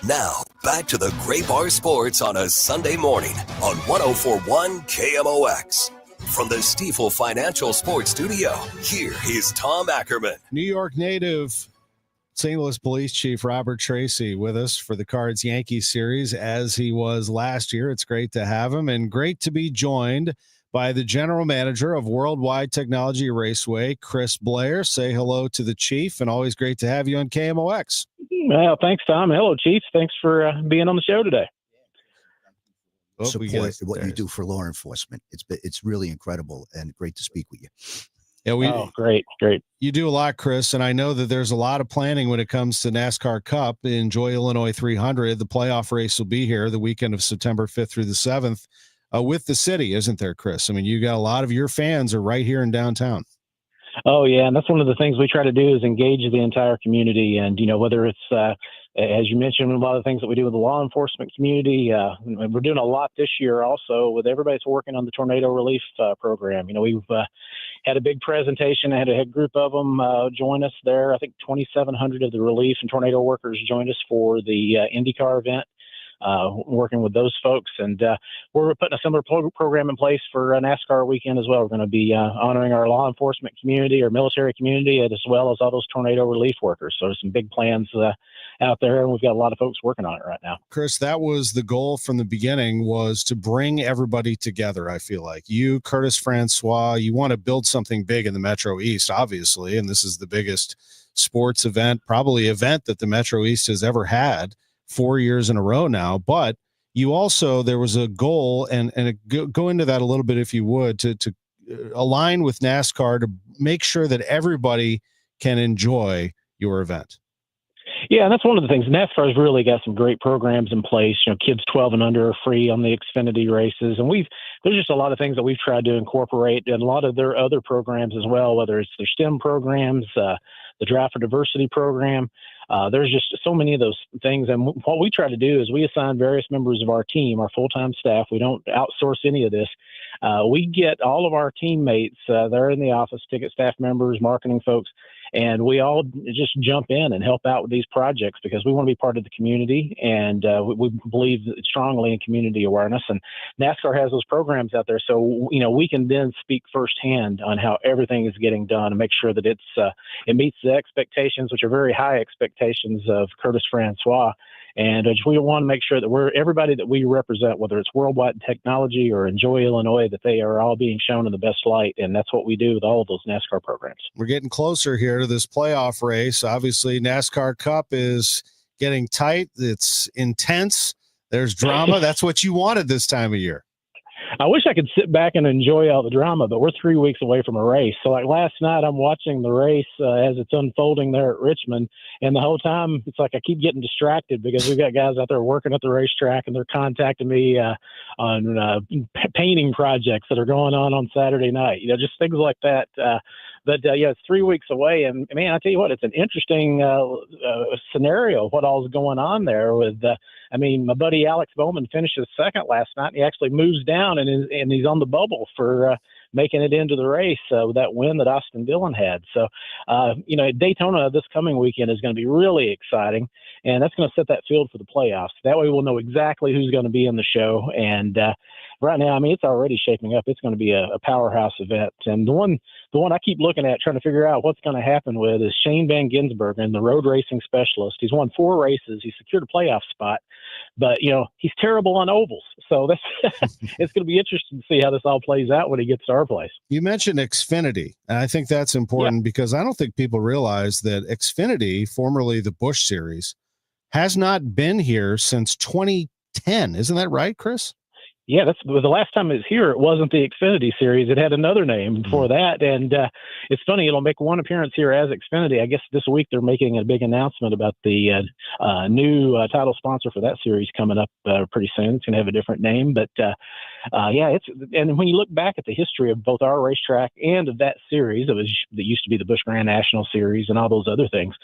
Now, back to the Gray Bar Sports on a Sunday morning on 104.1 KMOX. From the Stifel Financial Sports Studio, here is Tom Ackerman. New York native St. Louis Police Chief Robert Tracy with us for the Cards Yankees series, as he was last year. It's great to have him, and great to be joined by the general manager of Worldwide Technology Raceway, Chris Blair. Say hello to the chief, and always great to have you on KMOX. Well, thanks, Tom. Hello, Chief. Thanks for being on the show today. Support what you do for law enforcement. It's really incredible and great to speak with you. Yeah, great. You do a lot, Chris, and I know that there's a lot of planning when it comes to NASCAR Cup. Enjoy Illinois 300. The playoff race will be here the weekend of September 5th through the 7th with the city, isn't there, Chris? I mean, you got a lot of your fans are right here in downtown. Oh, yeah, and that's one of the things we try to do is engage the entire community. And, whether it's, as you mentioned, a lot of the things that we do with the law enforcement community, we're doing a lot this year also with everybody that's working on the tornado relief program. We've had a big presentation. I had a group of them join us there. I think 2,700 of the relief and tornado workers joined us for the IndyCar event. Working with those folks, and we're putting a similar program in place for NASCAR weekend as well. We're going to be honoring our law enforcement community, our military community, as well as all those tornado relief workers. So there's some big plans out there, and we've got a lot of folks working on it right now. Chris, that was the goal from the beginning, was to bring everybody together. I feel like you, Curtis Francois, you want to build something big in the Metro East, obviously, and this is the biggest sports event, probably event that the Metro East has ever had. 4 years in a row now, but you also, there was a goal, and go into that a little bit if you would, to align with NASCAR to make sure that everybody can enjoy your event. Yeah, and that's one of the things. NASCAR's really got some great programs in place. Kids 12 and under are free on the Xfinity races, and there's just a lot of things that we've tried to incorporate in a lot of their other programs as well, whether it's their STEM programs, the Draft for Diversity program. There's just so many of those things. And what we try to do is we assign various members of our team, our full-time staff. We don't outsource any of this. We get all of our teammates, they're in the office, ticket staff members, marketing folks, and we all just jump in and help out with these projects because we want to be part of the community, and we believe strongly in community awareness. And NASCAR has those programs out there, so we can then speak firsthand on how everything is getting done and make sure that it meets the expectations, which are very high expectations of Curtis Francois. And we want to make sure that everybody that we represent, whether it's Worldwide Technology or Enjoy Illinois, that they are all being shown in the best light. And that's what we do with all of those NASCAR programs. We're getting closer here to this playoff race. Obviously, NASCAR Cup is getting tight. It's intense. There's drama. That's what you wanted this time of year. I wish I could sit back and enjoy all the drama, but we're 3 weeks away from a race. So like last night, I'm watching the race as it's unfolding there at Richmond. And the whole time, it's like I keep getting distracted because we've got guys out there working at the racetrack, and they're contacting me on painting projects that are going on Saturday night, just things like that. But it's 3 weeks away. And man, I tell you what, it's an interesting scenario, what all's going on there with, my buddy Alex Bowman finishes second last night. And he actually moves down and he's on the bubble for making it into the race with that win that Austin Dillon had. So, Daytona this coming weekend is going to be really exciting, and that's going to set that field for the playoffs. That way we'll know exactly who's going to be in the show. And right now, it's already shaping up. It's going to be a powerhouse event. And the one I keep looking at, trying to figure out what's going to happen with, is Shane Van Gisbergen, the road racing specialist. He's won 4 races. He secured a playoff spot, but he's terrible on ovals. So that's it's going to be interesting to see how this all plays out when he gets to our place. You mentioned Xfinity, and I think that's important because I don't think people realize that Xfinity, formerly the Busch Series, has not been here since 2010. Isn't that right, Chris? Yeah, that's the last time it was here. It wasn't the Xfinity Series. It had another name before that. And it's funny, it'll make one appearance here as Xfinity. I guess this week they're making a big announcement about the new title sponsor for that series coming up pretty soon. It's going to have a different name. But and when you look back at the history of both our racetrack and of that series, that used to be the Busch Grand National Series and all those other things.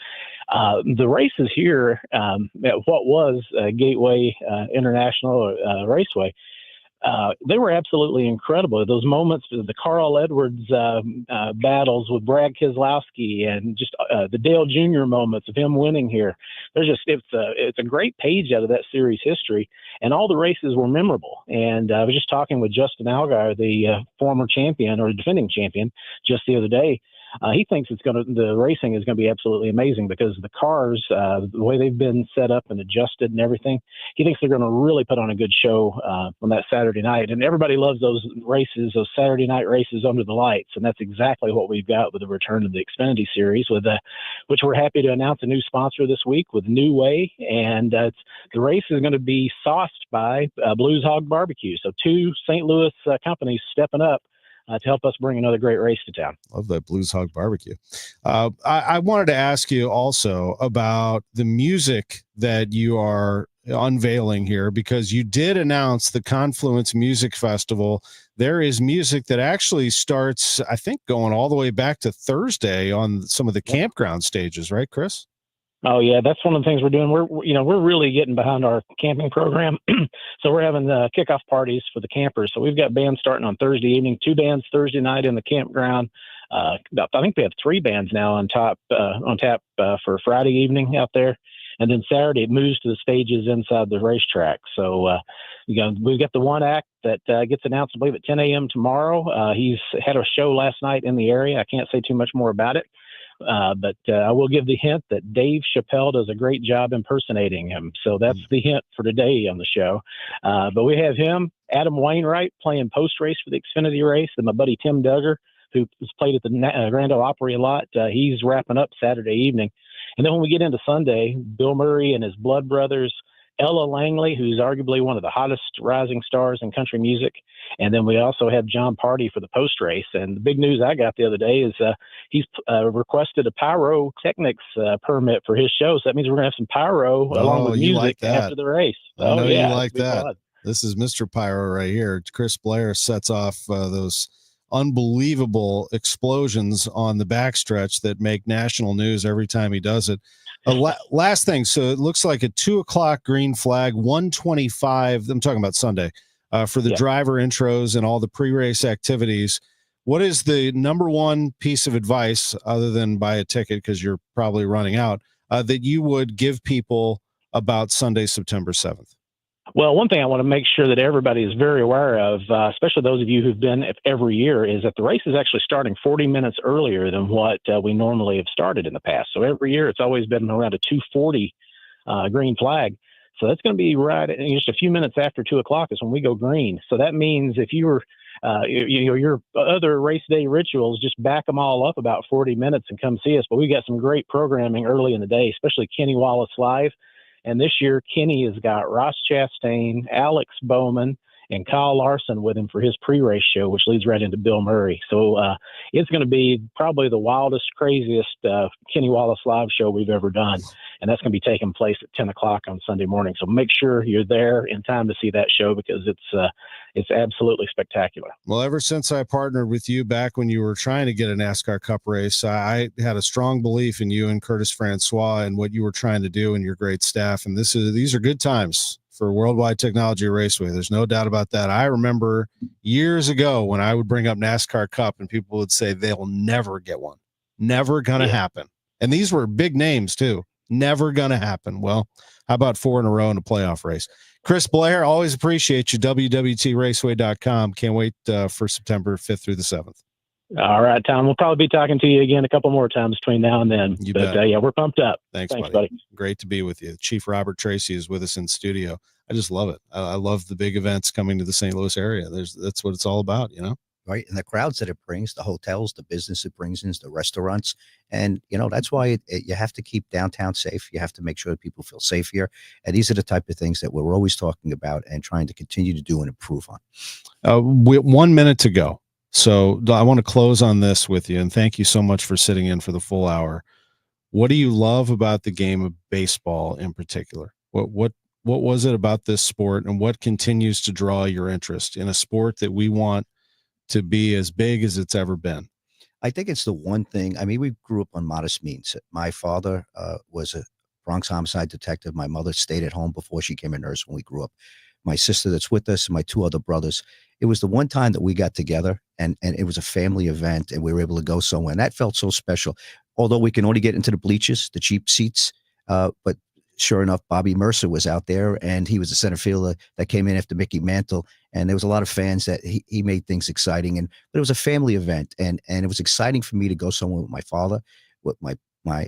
The races here at what was Gateway International Raceway, They were absolutely incredible. Those moments, the Carl Edwards battles with Brad Keselowski, and just the Dale Jr. moments of him winning here. It's a great page out of that series history, and all the races were memorable. And I was just talking with Justin Allgaier, the former champion or defending champion, just the other day. He thinks the racing is going to be absolutely amazing because the cars, the way they've been set up and adjusted and everything, he thinks they're going to really put on a good show on that Saturday night. And everybody loves those races, those Saturday night races under the lights. And that's exactly what we've got with the return of the Xfinity Series, which we're happy to announce a new sponsor this week with New Way. And the race is going to be sauced by Blues Hog Barbecue. So 2 St. Louis companies stepping up to help us bring another great race to town. Love that Blues Hog Barbecue. I wanted to ask you also about the music that you are unveiling here, because you did announce the Confluence Music Festival. There is music that actually starts, I think, going all the way back to Thursday on some of the campground stages, right, Chris? Oh yeah, that's one of the things we're doing. We're really getting behind our camping program. So we're having kickoff parties for the campers. So we've got bands starting on Thursday evening, 2 bands Thursday night in the campground. I think we have 3 bands now on tap for Friday evening out there. And then Saturday it moves to the stages inside the racetrack. So we've got the one act that gets announced, I believe, at 10 a.m. tomorrow. He's had a show last night in the area. I can't say too much more about it. But I will give the hint that Dave Chappelle does a great job impersonating him. So that's the hint for today on the show. But we have him, Adam Wainwright, playing post-race for the Xfinity race, and my buddy Tim Duggar, who has played at the Grand Ole Opry a lot. He's wrapping up Saturday evening. And then when we get into Sunday, Bill Murray and his blood brothers, Ella Langley, who's arguably one of the hottest rising stars in country music. And then we also have John Party for the post race. And the big news I got the other day is he's requested a pyrotechnics permit for his show. So that means we're going to have some pyro along with music after the race. I know you like that. Fun. This is Mr. Pyro right here. Chris Blair sets off those unbelievable explosions on the backstretch that make national news every time he does it. Last thing. So it looks like a 2:00 green flag, 1:25. I'm talking about Sunday for the driver intros and all the pre-race activities. What is the number one piece of advice, other than buy a ticket because you're probably running out, that you would give people about Sunday, September 7th? Well, one thing I want to make sure that everybody is very aware of, especially those of you who've been every year, is that the race is actually starting 40 minutes earlier than what we normally have started in the past. So every year it's always been around a 2:40 green flag. So that's going to be right at just a few minutes after 2:00 is when we go green. So that means if you were, your other race day rituals, just back them all up about 40 minutes and come see us. But we got some great programming early in the day, especially Kenny Wallace Live. And this year, Kenny has got Ross Chastain, Alex Bowman, and Kyle Larson with him for his pre-race show, which leads right into Bill Murray. So it's going to be probably the wildest, craziest Kenny Wallace Live show we've ever done. And that's going to be taking place at 10:00 on Sunday morning. So make sure you're there in time to see that show because it's absolutely spectacular. Well, ever since I partnered with you back when you were trying to get a NASCAR Cup race, I had a strong belief in you and Curtis Francois and what you were trying to do and your great staff. And these are good times for Worldwide Technology Raceway. There's no doubt about that. I remember years ago when I would bring up NASCAR Cup and people would say they'll never get one. Never going to happen. And these were big names too. Never going to happen. Well, how about 4 in a row in a playoff race? Chris Blair, always appreciate you. WWTRaceway.com. Can't wait for September 5th through the 7th. All right, Tom. We'll probably be talking to you again a couple more times between now and then. Yeah, we're pumped up. Thanks buddy. Great to be with you. Chief Robert Tracy is with us in studio. I just love it. I love the big events coming to the St. Louis area. That's what it's all about, Right. And the crowds that it brings, the hotels, the business it brings in, the restaurants. And, that's why you have to keep downtown safe. You have to make sure that people feel safe here. And these are the type of things that we're always talking about and trying to continue to do and improve on. 1 minute to go. So I want to close on this with you. And thank you so much for sitting in for the full hour. What do you love about the game of baseball in particular? What was it about this sport and what continues to draw your interest in a sport that we want to be as big as it's ever been? I think it's the one thing. I mean, we grew up on modest means. My father was a Bronx homicide detective. My mother stayed at home before she became a nurse when we grew up. my sister that's with us, and my 2 other brothers. It was the one time that we got together, and it was a family event, and we were able to go somewhere, and that felt so special. Although we can only get into the bleachers, the cheap seats, but sure enough, Bobby Mercer was out there, and he was the center fielder that came in after Mickey Mantle, and there was a lot of fans that he made things exciting. But it was a family event, and it was exciting for me to go somewhere with my father, with my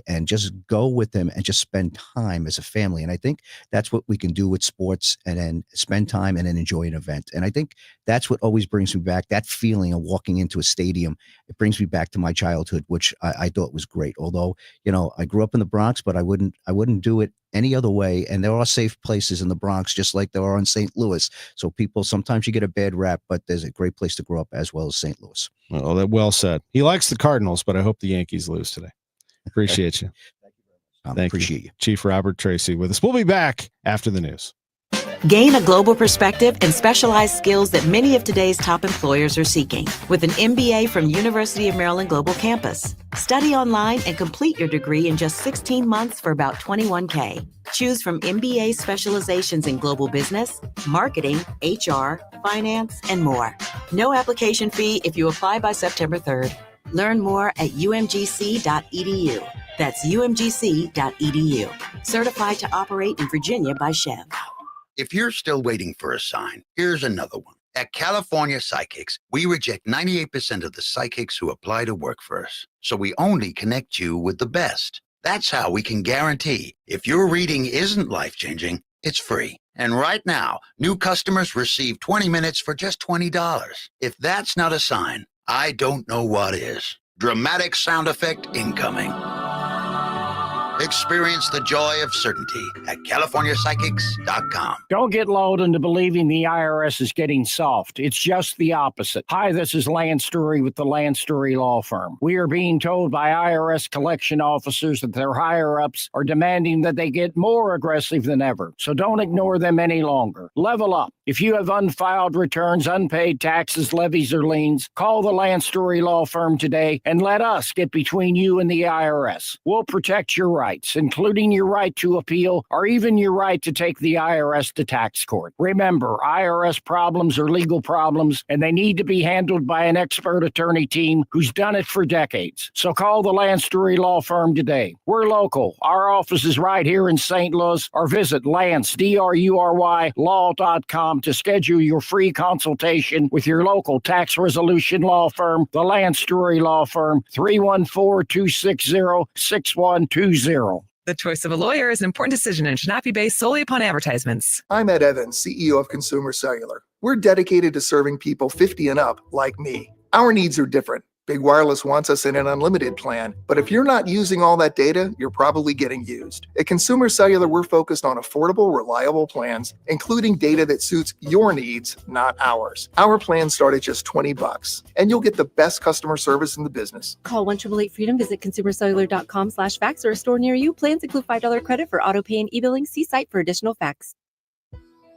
and just go with him and just spend time as a family. And I think that's what we can do with sports, and then spend time and then enjoy an event. And I think that's what always brings me back, that feeling of walking into a stadium. It brings me back to my childhood, which I thought was great. Although, I grew up in the Bronx, but I wouldn't do it any other way. And there are safe places in the Bronx, just like there are in St. Louis. So people, sometimes you get a bad rap, but there's a great place to grow up as well as St. Louis. Well said. He likes the Cardinals, but I hope the Yankees lose today. Appreciate you. Appreciate you. Chief Robert Tracy with us. We'll be back after the news. Gain a global perspective and specialized skills that many of today's top employers are seeking with an MBA from University of Maryland Global Campus. Study online and complete your degree in just 16 months for about $21K. Choose from MBA specializations in global business, marketing, HR, finance, and more. No application fee if you apply by September 3rd. Learn more at umgc.edu. That's umgc.edu. Certified to operate in Virginia by Chev. If you're still waiting for a sign, here's another one. At California Psychics, we reject 98% of the psychics who apply to work for us. So we only connect you with the best. That's how we can guarantee if your reading isn't life-changing, it's free. And right now, new customers receive 20 minutes for just $20. If that's not a sign, I don't know what is. Dramatic sound effect incoming. Experience the joy of certainty at CaliforniaPsychics.com. Don't get lulled into believing the IRS is getting soft. It's just the opposite. Hi, this is Lance Story with the Lance Story Law Firm. We are being told by IRS collection officers that their higher-ups are demanding that they get more aggressive than ever. So don't ignore them any longer. Level up. If you have unfiled returns, unpaid taxes, levies, or liens, call the Lance Story Law Firm today and let us get between you and the IRS. We'll protect your rights, including your right to appeal or even your right to take the IRS to tax court. Remember, IRS problems are legal problems, and they need to be handled by an expert attorney team who's done it for decades. So call the Lance Story Law Firm today. We're local. Our office is right here in St. Louis, or visit Lance, DRURY, law.com to schedule your free consultation with your local tax resolution law firm, the Lance Story Law Firm, 314-260-6120. The choice of a lawyer is an important decision and should not be based solely upon advertisements. I'm Ed Evans, CEO of Consumer Cellular. We're dedicated to serving people 50 and up like me. Our needs are different. Big Wireless wants us in an unlimited plan, but if you're not using all that data, you're probably getting used. At Consumer Cellular, we're focused on affordable, reliable plans, including data that suits your needs, not ours. Our plans start at just $20, and you'll get the best customer service in the business. Call 1-888-FREEDOM, visit consumercellular.com/facts or a store near you. Plans include $5 credit for auto pay and e-billing. See site for additional facts.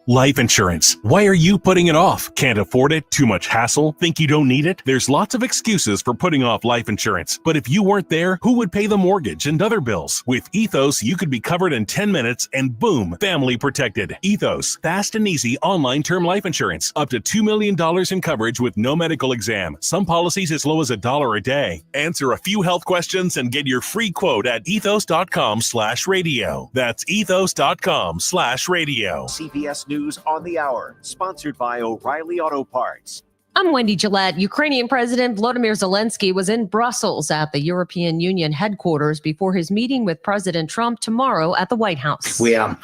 Life insurance. Why are you putting it off? Can't afford it? Too much hassle? Think you don't need it? There's lots of excuses for putting off life insurance. But if you weren't there, who would pay the mortgage and other bills? With Ethos, you could be covered in 10 minutes and boom, family protected. Ethos, fast and easy online term life insurance. Up to $2 million in coverage with no medical exam. Some policies as low as $1 a day. Answer a few health questions and get your free quote at ethos.com/radio. That's ethos.com/radio. CBS News on the Hour, sponsored by O'Reilly Auto Parts. I'm Wendy Gillette. Ukrainian President Volodymyr Zelensky was in Brussels at the European Union headquarters before his meeting with President Trump tomorrow at the White House. We are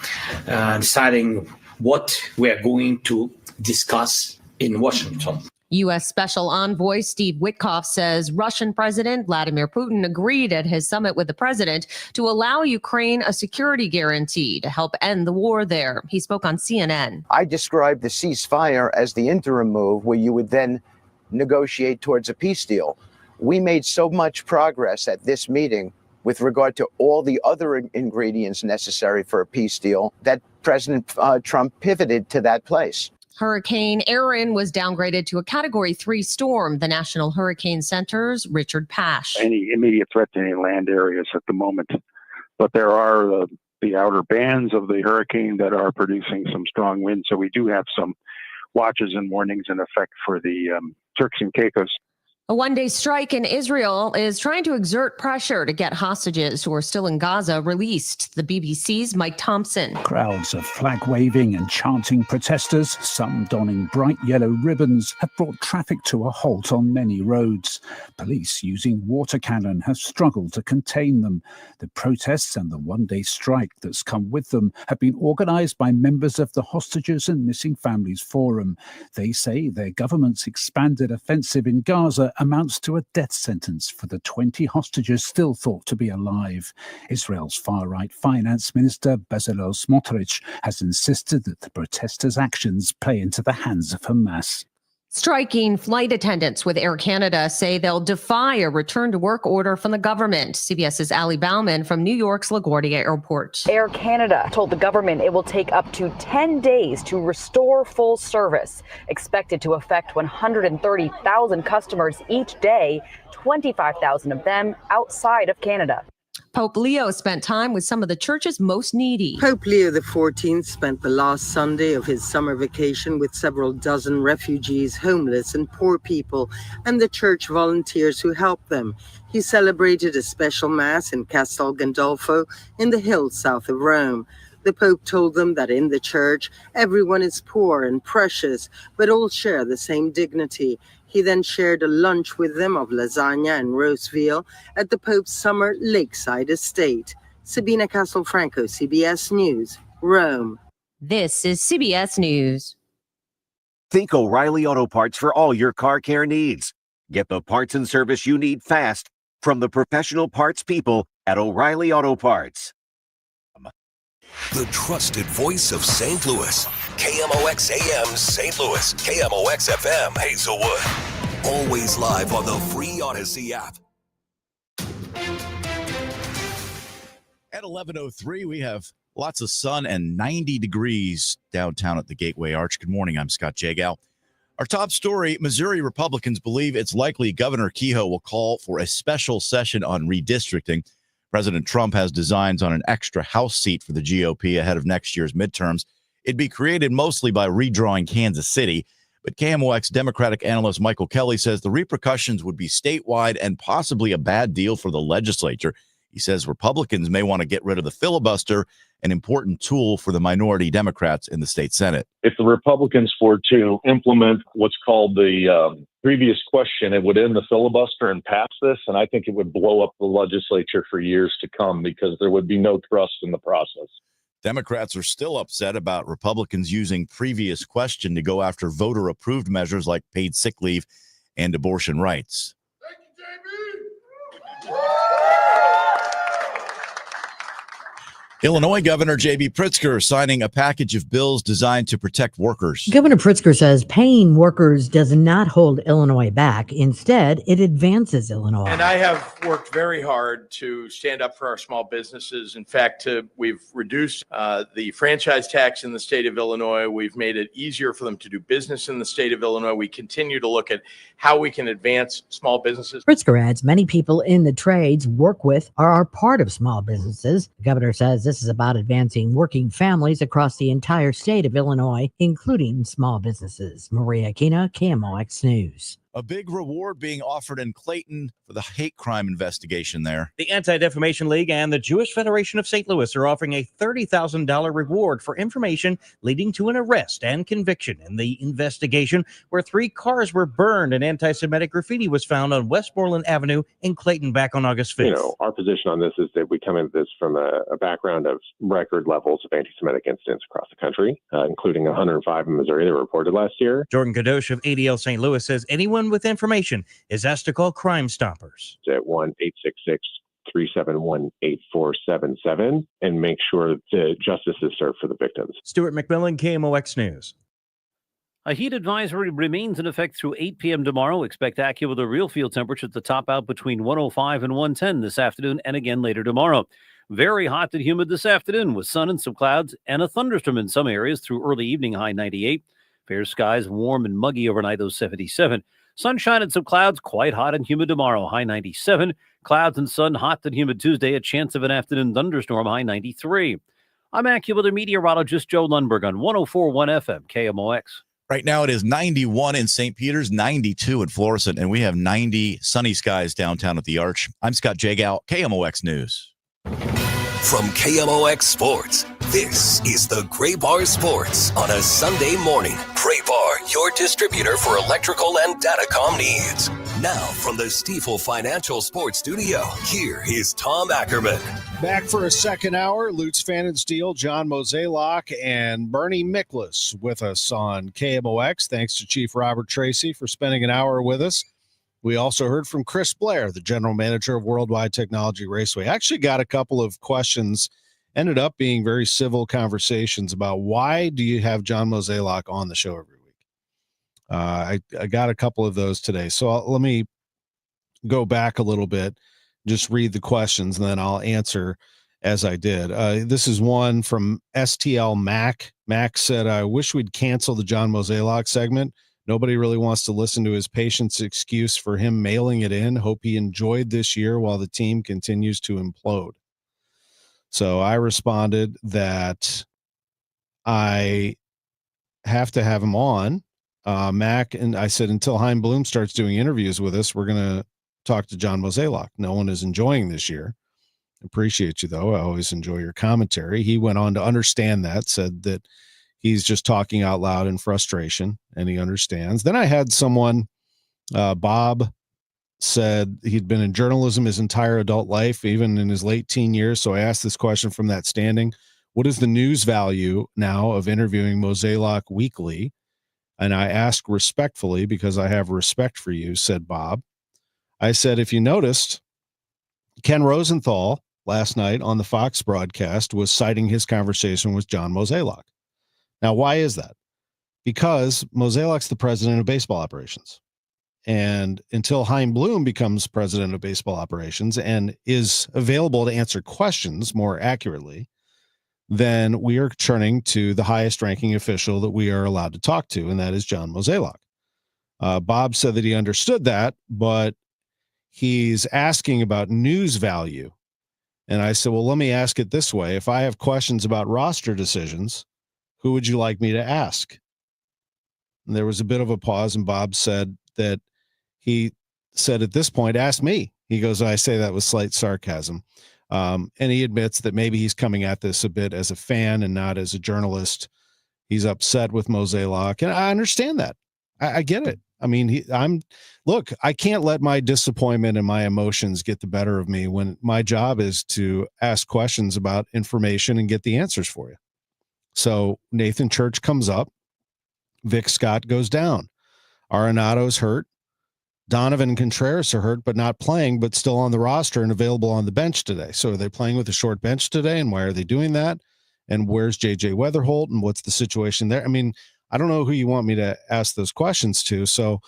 deciding what we are going to discuss in Washington. U.S. Special Envoy Steve Witkoff says Russian President Vladimir Putin agreed at his summit with the president to allow Ukraine a security guarantee to help end the war there. He spoke on CNN. I described the ceasefire as the interim move where you would then negotiate towards a peace deal. We made so much progress at this meeting with regard to all the other ingredients necessary for a peace deal that President Trump pivoted to that place. Hurricane Erin was downgraded to a Category 3 storm. The National Hurricane Center's Richard Pash. Any immediate threat to any land areas at the moment, but there are the outer bands of the hurricane that are producing some strong winds. So we do have some watches and warnings in effect for the Turks and Caicos. A one-day strike in Israel is trying to exert pressure to get hostages who are still in Gaza released. The BBC's Mike Thompson. Crowds of flag-waving and chanting protesters, some donning bright yellow ribbons, have brought traffic to a halt on many roads. Police using water cannon have struggled to contain them. The protests and the one-day strike that's come with them have been organised by members of the Hostages and Missing Families Forum. They say their government's expanded offensive in Gaza amounts to a death sentence for the 20 hostages still thought to be alive. Israel's far-right finance minister Bezalel Smotrich has insisted that the protesters' actions play into the hands of Hamas. Striking flight attendants with Air Canada say they'll defy a return-to-work order from the government. CBS's Ali Bauman from New York's LaGuardia Airport. Air Canada told the government it will take up to 10 days to restore full service, expected to affect 130,000 customers each day, 25,000 of them outside of Canada. Pope Leo spent time with some of the church's most needy. Pope Leo XIV spent the last Sunday of his summer vacation with several dozen refugees, homeless and poor people, and the church volunteers who helped them. He celebrated a special mass in Castel Gandolfo in the hills south of Rome. The Pope told them that in the church, everyone is poor and precious, but all share the same dignity. He then shared a lunch with them of lasagna and roast veal at the Pope's summer lakeside estate. Sabina Castelfranco, CBS News, Rome. This is CBS News. Think O'Reilly Auto Parts for all your car care needs. Get the parts and service you need fast from the professional parts people at O'Reilly Auto Parts. The trusted voice of St. Louis. KMOX AM St. Louis. KMOX FM Hazelwood. Always live on the free Odyssey app. At 11:03, we have lots of sun and 90 degrees downtown at the Gateway Arch. Good morning. I'm Scott Jagow. Our top story, Missouri Republicans believe it's likely Governor Kehoe will call for a special session on redistricting. President Trump has designs on an extra House seat for the GOP ahead of next year's midterms. It'd be created mostly by redrawing Kansas City, but KMOX Democratic analyst Michael Kelly says the repercussions would be statewide and possibly a bad deal for the legislature. He says Republicans may want to get rid of the filibuster, an important tool for the minority Democrats in the state Senate. If the Republicans were to implement what's called the previous question, it would end the filibuster and pass this, and I think it would blow up the legislature for years to come because there would be no trust in the process. Democrats are still upset about Republicans using previous question to go after voter-approved measures like paid sick leave and abortion rights. Illinois Governor J.B. Pritzker signing a package of bills designed to protect workers. Governor Pritzker says paying workers does not hold Illinois back. Instead, it advances Illinois. And I have worked very hard to stand up for our small businesses. In fact, we've reduced the franchise tax in the state of Illinois. We've made it easier for them to do business in the state of Illinois. We continue to look at how we can advance small businesses. Pritzker adds many people in the trades work with or are part of small businesses. The governor says this is about advancing working families across the entire state of Illinois, including small businesses. Maria Aquina, KMOX News. A big reward being offered in Clayton for the hate crime investigation there. The Anti-Defamation League and the Jewish Federation of St. Louis are offering a $30,000 reward for information leading to an arrest and conviction in the investigation where 3 cars were burned and anti-Semitic graffiti was found on Westmoreland Avenue in Clayton back on August 5th. Our position on this is that we come into this from a background of record levels of anti-Semitic incidents across the country, including 105 in Missouri that were reported last year. Jordan Kadosh of ADL St. Louis says anyone with information is asked to call Crime Stoppers at 1-866-371-8477 and make sure that justice is served for the victims. Stuart McMillan, KMOX News. A heat advisory remains in effect through 8 p.m. tomorrow. Expect AccuWeather real field temperatures to top out between 105 and 110 this afternoon and again later tomorrow. Very hot and humid this afternoon with sun and some clouds and a thunderstorm in some areas through early evening, high 98. Fair skies, warm and muggy overnight, those 77. Sunshine and some clouds, quite hot and humid tomorrow, high 97. Clouds and sun, hot and humid Tuesday, a chance of an afternoon thunderstorm, high 93. I'm AccuWeather meteorologist Joe Lundberg on 104.1 FM KMOX. Right now it is 91 in St. Peter's, 92 in Florissant, and we have 90 sunny skies downtown at the Arch. I'm Scott Jagow, KMOX News. From KMOX Sports, this is the Gray Bar Sports on a Sunday morning. Gray Bar, your distributor for electrical and datacom needs. Now from the Stifel Financial Sports Studio, here is Tom Ackerman. Back for a second hour, Lutz Pfannenstiel, John Mozeliak, and Bernie Miklasz with us on KMOX. Thanks to Chief Robert Tracy for spending an hour with us. We also heard from Chris Blair, the general manager of Worldwide Technology Raceway. Actually got a couple of questions, ended up being very civil conversations about why do you have John Mozeliak on the show every week? I got a couple of those today. So let me go back a little bit, just read the questions, and then I'll answer as I did. This is one from STL Mac. Mac said, I wish we'd cancel the John Mozeliak segment. Nobody really wants to listen to his patient's excuse for him mailing it in. Hope he enjoyed this year while the team continues to implode. So I responded that I have to have him on, Mac. And I said, until Chaim Bloom starts doing interviews with us, we're going to talk to John Mozeliak. No one is enjoying this year. Appreciate you, though. I always enjoy your commentary. He went on to understand that, said that he's just talking out loud in frustration, and he understands. Then I had someone, Bob, said he'd been in journalism his entire adult life, even in his late teen years. So I asked this question from that standing. What is the news value now of interviewing Mozeliak weekly? And I asked respectfully, because I have respect for you, said Bob. I said, if you noticed, Ken Rosenthal last night on the Fox broadcast was citing his conversation with John Mozeliak. Now, why is that? Because Mozeliak's the president of baseball operations. And until Chaim Bloom becomes president of baseball operations and is available to answer questions more accurately, then we are turning to the highest ranking official that we are allowed to talk to, and that is John Mozeliak. Bob said that he understood that, but he's asking about news value. And I said, well, let me ask it this way. If I have questions about roster decisions, who would you like me to ask? And there was a bit of a pause, and Bob said that he said at this point, ask me. He goes, I say that with slight sarcasm. And he admits that maybe he's coming at this a bit as a fan and not as a journalist. He's upset with Mozeliak, and I understand that. I get it. I mean, I can't let my disappointment and my emotions get the better of me when my job is to ask questions about information and get the answers for you. So Nathan Church comes up. Vic Scott goes down. Arenado's hurt. Donovan and Contreras are hurt, but not playing, but still on the roster and available on the bench today. So are they playing with a short bench today? And why are they doing that? And where's JJ Weatherholt? And what's the situation there? I mean, I don't know who you want me to ask those questions to. So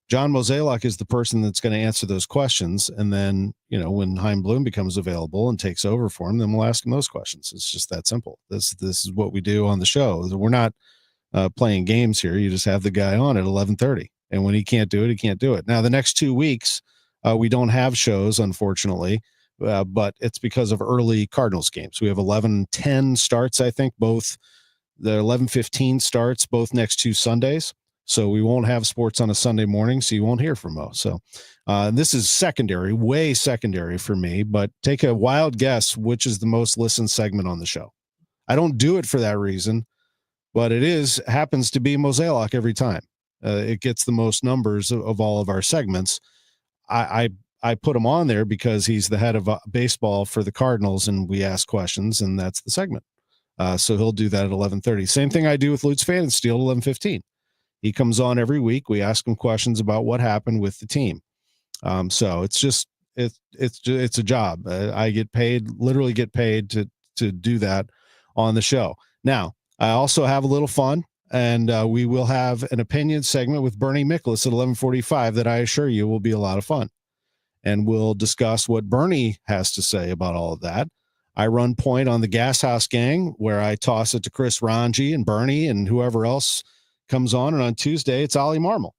John Mozeliak is the person that's going to answer those questions. And then, when Chaim Bloom becomes available and takes over for him, then we'll ask him those questions. It's just that simple. This is what we do on the show. We're not playing games here. You just have the guy on at 11:30. And when he can't do it, he can't do it. Now, the next 2 weeks, we don't have shows, unfortunately, but it's because of early Cardinals games. We have 11:10 starts, I think, both the 11:15 starts, both next 2 Sundays. So we won't have sports on a Sunday morning, so you won't hear from Mo. So this is secondary, way secondary for me, but take a wild guess which is the most listened segment on the show. I don't do it for that reason, but it happens to be Mozeliak every time. It gets the most numbers of all of our segments. I put him on there because he's the head of baseball for the Cardinals, and we ask questions, and that's the segment. So he'll do that at 11:30. Same thing I do with Lutz Pfannenstiel at 11:15. He comes on every week. We ask him questions about what happened with the team. So it's a job. I literally get paid to do that on the show. Now, I also have a little fun, and we will have an opinion segment with Bernie Miklasz at 11:45 that I assure you will be a lot of fun. And we'll discuss what Bernie has to say about all of that. I run point on the Gas House Gang, where I toss it to Chris Ranji and Bernie and whoever else comes on. And on Tuesday, it's Ollie Marmol.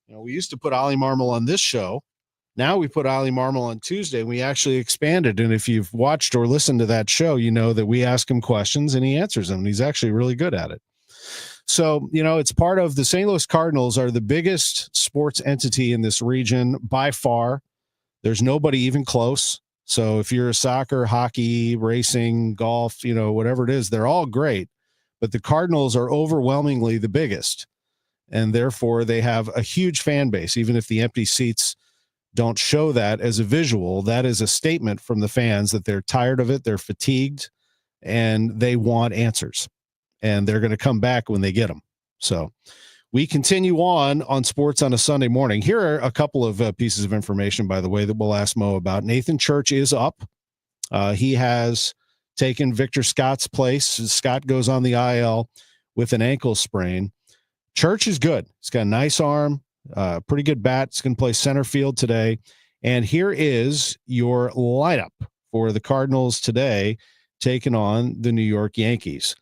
We used to put Ollie Marmol on this show Now we put Ollie Marmol on Tuesday, and we actually expanded. And if you've watched or listened to that show, you know that we ask him questions and he answers them. And he's actually really good at it. So, it's part of the St. Louis Cardinals are the biggest sports entity in this region by far. There's nobody even close. So if you're a soccer, hockey, racing, golf, whatever it is, they're all great. But the Cardinals are overwhelmingly the biggest. And therefore, they have a huge fan base, even if the empty seats don't show that as a visual. That is a statement from the fans that they're tired of it, they're fatigued, and they want answers. And they're going to come back when they get them. So we continue on Sports on a Sunday morning. Here are a couple of pieces of information, by the way, that we'll ask Mo about. Nathan Church is up. He has taken Victor Scott's place. Scott goes on the IL with an ankle sprain. Church is good. He's got a nice arm. Pretty good bat. He's going to play center field today. And here is your lineup for the Cardinals today, taking on the New York Yankees.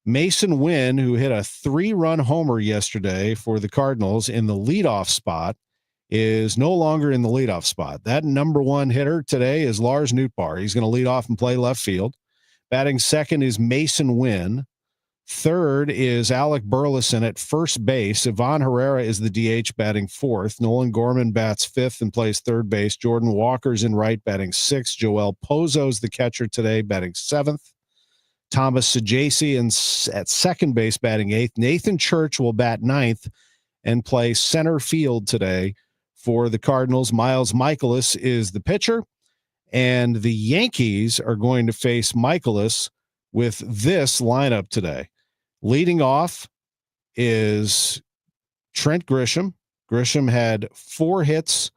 Mason Wynn, who hit a 3-run homer yesterday for the Cardinals in the leadoff spot, is no longer in the leadoff spot. That number one hitter today is Lars Nootbaar. He's going to lead off and play left field. Batting second is Mason Wynn. Third is Alec Burleson at first base. Ivan Herrera is the DH batting fourth. Nolan Gorman bats fifth and plays third base. Jordan Walker's in right batting sixth. Joel Pozo's the catcher today batting seventh. Thomas Sajaci at second base batting eighth. Nathan Church will bat ninth and play center field today for the Cardinals. Miles Michaelis is the pitcher, and the Yankees are going to face Michaelis with this lineup today. Leading off is Trent Grisham. Grisham had 4 hits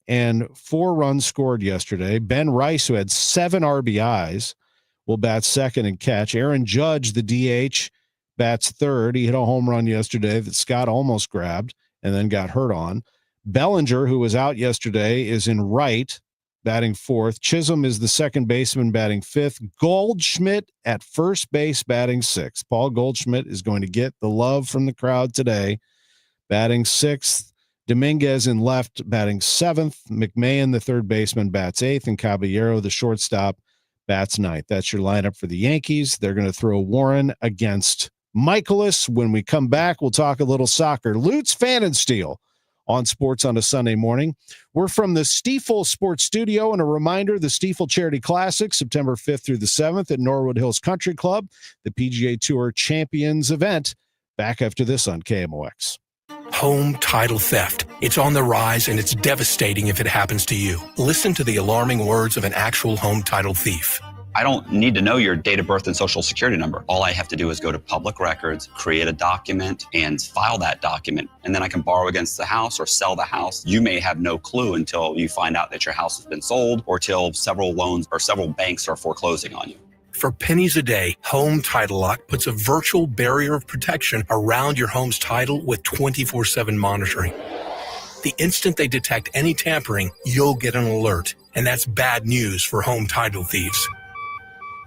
and 4 runs scored yesterday. Ben Rice, who had 7 RBIs, will bat second and catch. Aaron Judge, the DH, bats third. He hit a home run yesterday that Scott almost grabbed and then got hurt on. Bellinger, who was out yesterday, is in right, batting fourth. Chisholm is the second baseman, batting fifth. Goldschmidt at first base, batting sixth. Paul Goldschmidt is going to get the love from the crowd today, batting sixth. Dominguez in left, batting seventh. McMahon, the third baseman, bats eighth. And Caballero, the shortstop, bats ninth. That's your lineup for the Yankees. They're going to throw Warren against Michaelis. When we come back, we'll talk a little soccer. Lutz Pfannenstiel on Sports on a Sunday morning. We're from the Stifel Sports Studio, and a reminder, the Stifel Charity Classic, September 5th through the 7th at Norwood Hills Country Club, the PGA Tour Champions event. Back after this on KMOX. Home title theft. It's on the rise, and it's devastating if it happens to you. Listen to the alarming words of an actual home title thief. I don't need to know your date of birth and social security number. All I have to do is go to public records, create a document, and file that document. And then I can borrow against the house or sell the house. You may have no clue until you find out that your house has been sold or till several loans or several banks are foreclosing on you. For pennies a day, Home Title Lock puts a virtual barrier of protection around your home's title with 24/7 monitoring. The instant they detect any tampering, you'll get an alert. And that's bad news for home title thieves.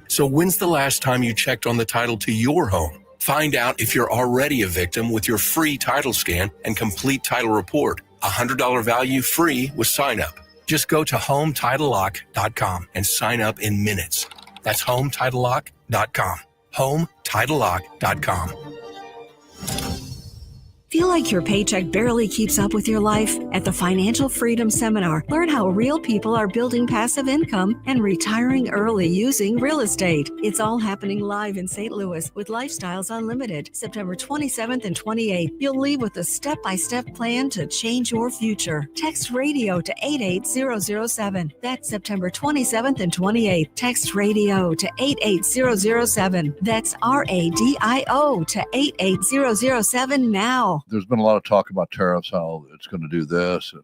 So when's the last time you checked on the title to your home? Find out if you're already a victim with your free title scan and complete title report. $100 value free with sign up. Just go to HomeTitleLock.com and sign up in minutes. That's HomeTitleLock.com. HomeTitleLock.com. Feel like your paycheck barely keeps up with your life? At the Financial Freedom Seminar, learn how real people are building passive income and retiring early using real estate. It's all happening live in St. Louis with Lifestyles Unlimited, September 27th and 28th. You'll leave with a step-by-step plan to change your future. Text radio to 88007. That's September 27th and 28th. Text radio to 88007. That's RADIO to 88007 now. There's been a lot of talk about tariffs, how it's going to do this and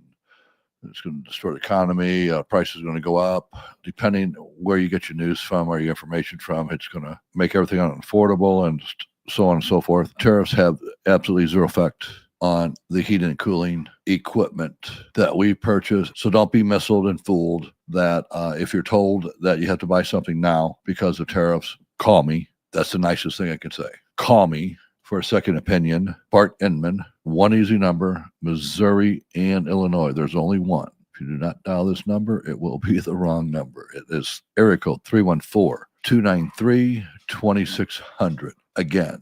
it's going to destroy the economy. Prices are going to go up. Depending where you get your news from, where your information from, it's going to make everything unaffordable and so on and so forth. Tariffs have absolutely zero effect on the heating and cooling equipment that we purchase. So don't be misled and fooled that if you're told that you have to buy something now because of tariffs, call me. That's the nicest thing I can say. Call me for a second opinion. Bart Inman, one easy number, Missouri and Illinois. There's only one. If you do not dial this number, it will be the wrong number. It is area code 314-293-2600. Again,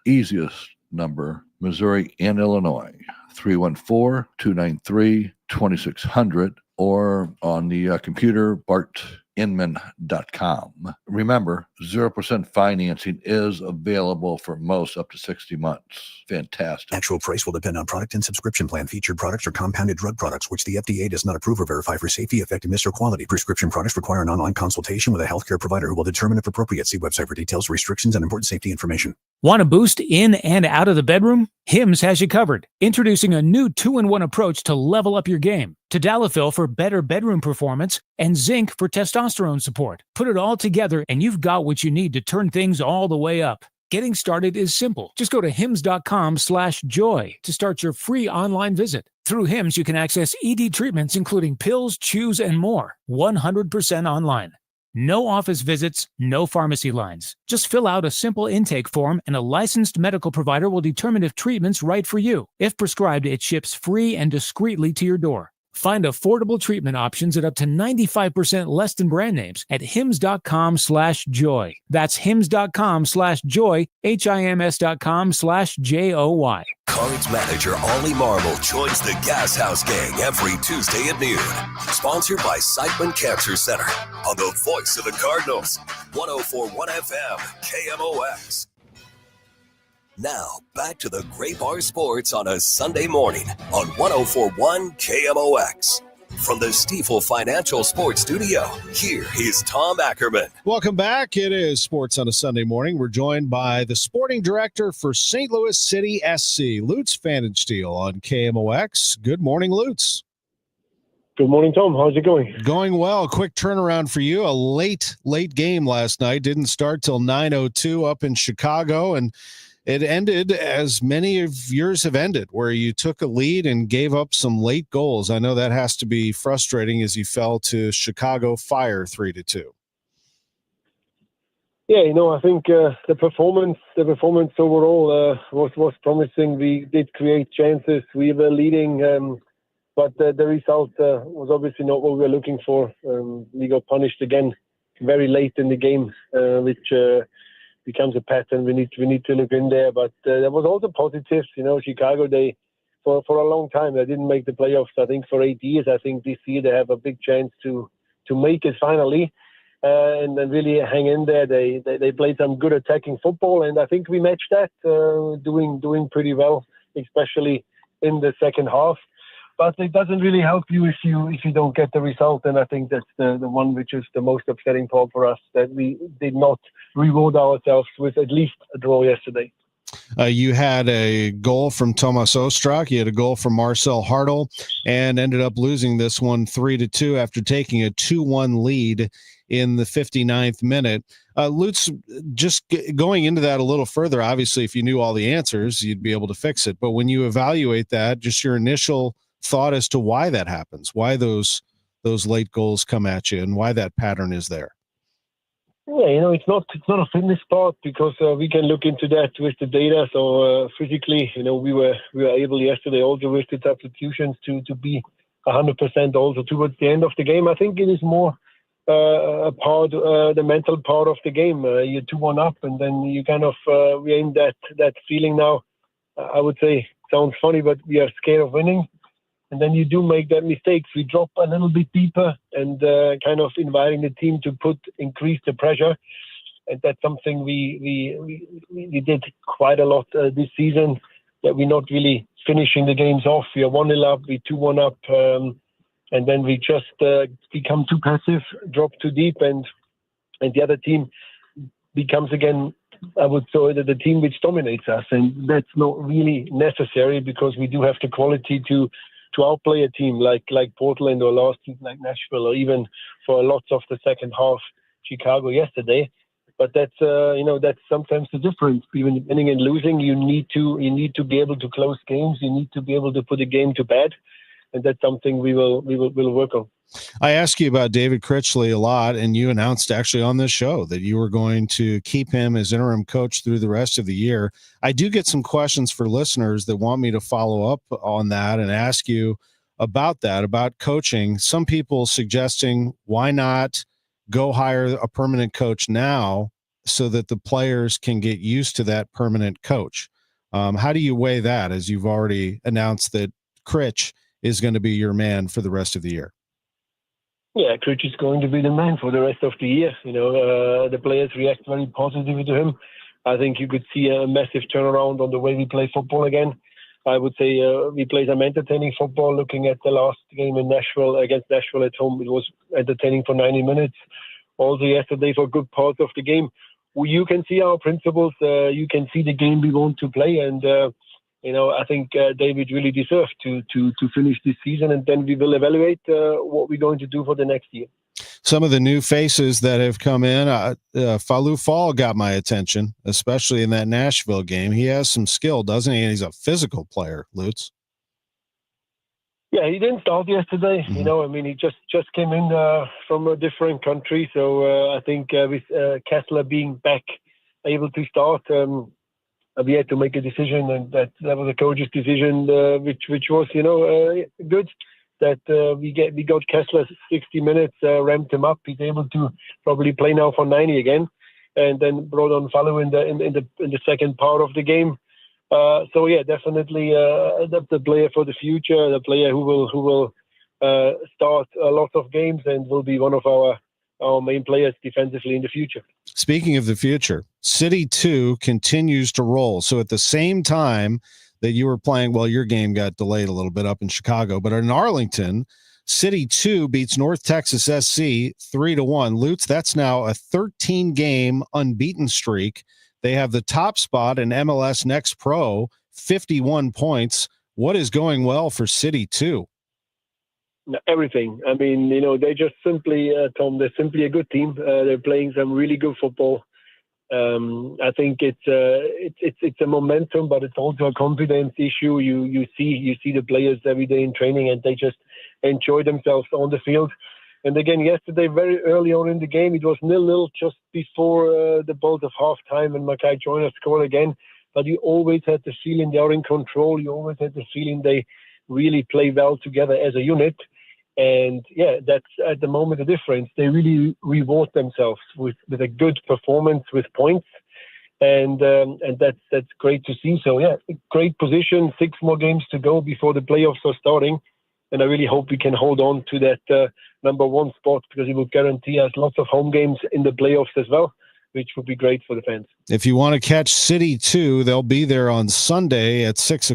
easiest number, Missouri and Illinois, 314-293-2600, or on the computer, bartinman.com. Remember, 0% financing is available for most up to 60 months. Fantastic. Actual price will depend on product and subscription plan. Featured products are compounded drug products, which the FDA does not approve or verify for safety, effectiveness, or quality. Prescription products require an online consultation with a healthcare provider who will determine if appropriate. See website for details, restrictions, and important safety information. Want a boost in and out of the bedroom? Hims has you covered. Introducing a new 2-in-1 approach to level up your game. Tadalafil for better bedroom performance and zinc for testosterone support. Put it all together and you've got what you need to turn things all the way up. Getting started is simple. Just go to hims.com/joy to start your free online visit. Through Hims, you can access ED treatments including pills, chews, and more. 100% online. No office visits, no pharmacy lines. Just fill out a simple intake form and a licensed medical provider will determine if treatment's right for you. If prescribed, it ships free and discreetly to your door. Find affordable treatment options at up to 95% less than brand names at hims.com/joy. That's hims.com/joy, HIMS.com/JOY. Cards manager Ollie Marble joins the Gas House Gang every Tuesday at noon. Sponsored by Siteman Cancer Center on the voice of the Cardinals, 104.1 FM, KMOX. Now, back to the Gray Bar Sports on a Sunday morning on 104.1 KMOX. From the Stifel Financial Sports Studio, here is Tom Ackerman. Welcome back. It is Sports on a Sunday morning. We're joined by the sporting director for St. Louis City SC, Lutz Pfannenstiel on KMOX. Good morning, Lutz. Good morning, Tom. How's it going? Going well. Quick turnaround for you. A late game last night. Didn't start till 9:02 up in Chicago, and it ended as many of yours have ended, where you took a lead and gave up some late goals. I know that has to be frustrating as you fell to Chicago Fire 3-2. Yeah, I think the performance overall was promising. We did create chances. We were leading, but the result was obviously not what we were looking for. We got punished again very late in the game, which becomes a pattern. We need to look in there, but there was also positives. Chicago, they for a long time they didn't make the playoffs. I think for 8 years. I think this year they have a big chance to make it finally, and then really hang in there. They played some good attacking football, and I think we matched that, doing pretty well, especially in the second half. But it doesn't really help you if you don't get the result, and I think that's the one which is the most upsetting part for us, that we did not reward ourselves with at least a draw yesterday. You had a goal from Tomas Ostrak, you had a goal from Marcel Hartl, and ended up losing this one 3-2 after taking a 2-1 lead in the 59th minute. Lutz, just going into that a little further, obviously if you knew all the answers, you'd be able to fix it. But when you evaluate that, just your initial thought as to why that happens, why those late goals come at you, and why that pattern is there. Yeah, it's not a fitness part, because we can look into that with the data. So physically, we were able yesterday also with the substitutions to be 100% also towards the end of the game. I think it is more a part, the mental part of the game. You're 2-1 up, and then you kind of we in that feeling now. I would say, sounds funny, but we are scared of winning. And then you do make that mistakes. We drop a little bit deeper and kind of inviting the team to increase the pressure. And that's something we did quite a lot this season, that we're not really finishing the games off. We are 1-0 up, we 2-1 up, and then we just become too passive, drop too deep, and the other team becomes again, I would say, the team which dominates us. And that's not really necessary, because we do have the quality to outplay a team like Portland, or last week like Nashville, or even for lots of the second half Chicago yesterday. But that's that's sometimes the difference. Even winning and losing, you need to be able to close games. You need to be able to put a game to bed, and that's something we'll work on. I asked you about David Critchley a lot, and you announced actually on this show that you were going to keep him as interim coach through the rest of the year. I do get some questions for listeners that want me to follow up on that and ask you about that, about coaching. Some people suggesting why not go hire a permanent coach now so that the players can get used to that permanent coach. How do you weigh that, as you've already announced that Critch is going to be your man for the rest of the year? Yeah, Critch is going to be the man for the rest of the year. The players react very positively to him. I think you could see a massive turnaround on the way we play football again. I would say we played some entertaining football. Looking at the last game in Nashville, against Nashville at home, it was entertaining for 90 minutes. Also yesterday for good parts of the game. You can see our principles. You can see the game we want to play. And, I think David really deserves to finish this season. And then we will evaluate what we're going to do for the next year. Some of the new faces that have come in, Falou Fall got my attention, especially in that Nashville game. He has some skill, doesn't he? And he's a physical player, Lutz. Yeah, he didn't start yesterday. He just came in from a different country. So I think with Kessler being back, able to start, we had to make a decision, and that was a coach's decision, which was good. That we got Kessler 60 minutes, ramped him up. He's able to probably play now for 90 again, and then brought on Falou in the second part of the game. So yeah, definitely the player for the future, the player who will start a lot of games and will be one of our main players defensively in the future. Speaking of the future, City 2 continues to roll. So at the same time that you were playing, well, your game got delayed a little bit up in Chicago, but in Arlington, City 2 beats North Texas SC 3-1. Lutz, that's now a 13-game unbeaten streak. They have the top spot in MLS Next Pro, 51 points. What is going well for City 2? Everything. I mean, they just simply, Tom, they're simply a good team. They're playing some really good football. I think it's a momentum, but it's also a confidence issue. You see the players every day in training, and they just enjoy themselves on the field. And again, yesterday, very early on in the game, it was 0-0 just before the buzz of halftime, and Mackay Joyner scored again. But you always had the feeling they are in control. You always had the feeling they really play well together as a unit. And yeah, that's at the moment the difference. They really reward themselves with a good performance with points, and that's great to see. So yeah, great position. 6 more games to go before the playoffs are starting, and I really hope we can hold on to that number 1 spot, because it will guarantee us lots of home games in the playoffs as well, which would be great for the fans. If you want to catch City 2, they'll be there on Sunday at 6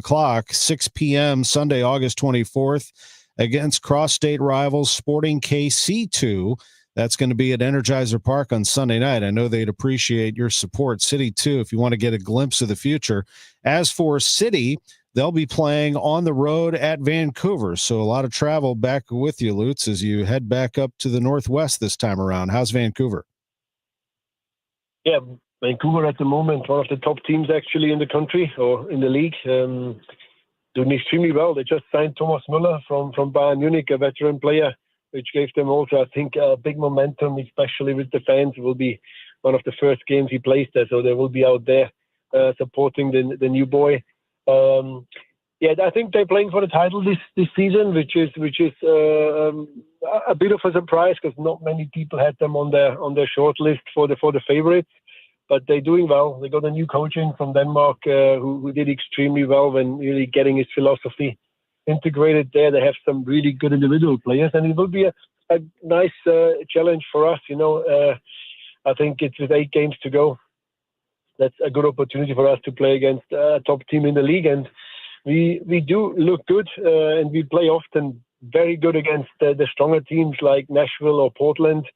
p.m. Sunday, August 24th. Against cross-state rivals Sporting KC2. That's going to be at Energizer Park on Sunday night. I know they'd appreciate your support. City 2, if you want to get a glimpse of the future. As for City, they'll be playing on the road at Vancouver. So a lot of travel back with you, Lutz, as you head back up to the Northwest this time around. How's Vancouver? Yeah, Vancouver at the moment, one of the top teams actually in the country or in the league. Doing extremely well. They just signed Thomas Müller from Bayern Munich, a veteran player, which gave them also, I think, a big momentum, especially with the fans. It will be one of the first games he plays there, so they will be out there supporting the new boy. Yeah, I think they're playing for the title this season, which is a bit of a surprise, because not many people had them on their short list for the favorites. But they're doing well. They got a new coach in from Denmark who did extremely well when really getting his philosophy integrated there. They have some really good individual players, and it will be a nice challenge for us. I think it's with 8 games to go. That's a good opportunity for us to play against a top team in the league. And we do look good, and we play often very good against the stronger teams like Nashville or Portland.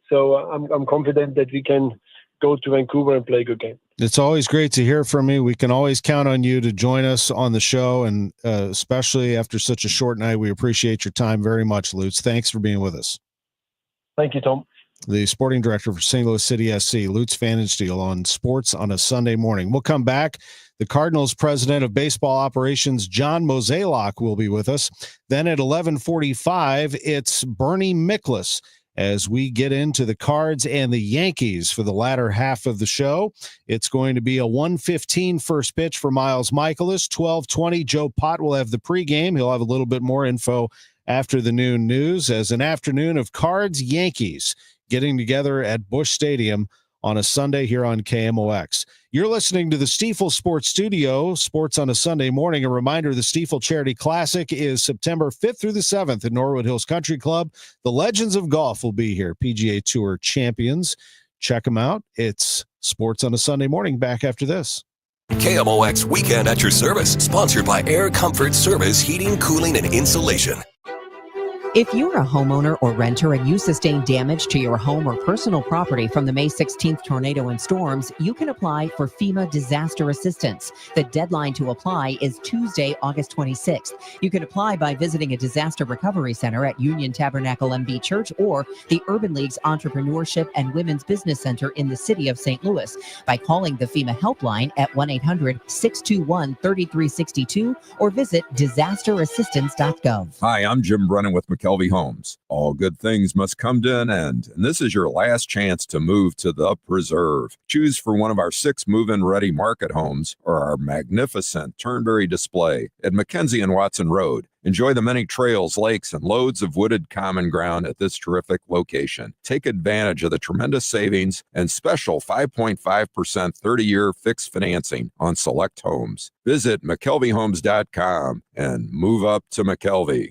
So I'm confident that we can go to Vancouver and play a good game. It's always great to hear from you. We can always count on you to join us on the show, and especially after such a short night, we appreciate your time very much, Lutz. Thanks for being with us. Thank you, Tom. The sporting director for St. Louis City SC, Lutz Pfannenstiel, on Sports on a Sunday Morning. We'll come back. The Cardinals president of baseball operations, John Mozeliak, will be with us. Then at 11:45, it's Bernie Miklasz, as we get into the Cards and the Yankees for the latter half of the show. It's going to be a 1:15 first pitch for Miles Michaelis. 12:20, Joe Pott will have the pregame. He'll have a little bit more info after the noon news, as an afternoon of Cards Yankees getting together at Busch Stadium on a Sunday here on KMOX. You're listening to the Stifel Sports Studio, Sports on a Sunday morning. A reminder, the Stifel Charity Classic is September 5th through the 7th at Norwood Hills Country Club. The Legends of Golf will be here, PGA Tour champions. Check them out. It's Sports on a Sunday morning. Back after this. KMOX Weekend at your service, sponsored by Air Comfort Service Heating, Cooling, and Insulation. If you're a homeowner or renter and you sustain damage to your home or personal property from the May 16th tornado and storms, you can apply for FEMA disaster assistance. The deadline to apply is Tuesday, August 26th. You can apply by visiting a disaster recovery center at Union Tabernacle MB Church or the Urban League's Entrepreneurship and Women's Business Center in the city of St. Louis by calling the FEMA helpline at 1-800-621-3362 or visit disasterassistance.gov. Hi, I'm Jim Brennan with McKelvey Homes. All good things must come to an end, and this is your last chance to move to the Preserve. Choose for one of our 6 move-in ready market homes or our magnificent Turnberry display at Mackenzie and Watson Road. Enjoy the many trails, lakes, and loads of wooded common ground at this terrific location. Take advantage of the tremendous savings and special 5.5% 30-year fixed financing on select homes. Visit McKelveyhomes.com and move up to McKelvey.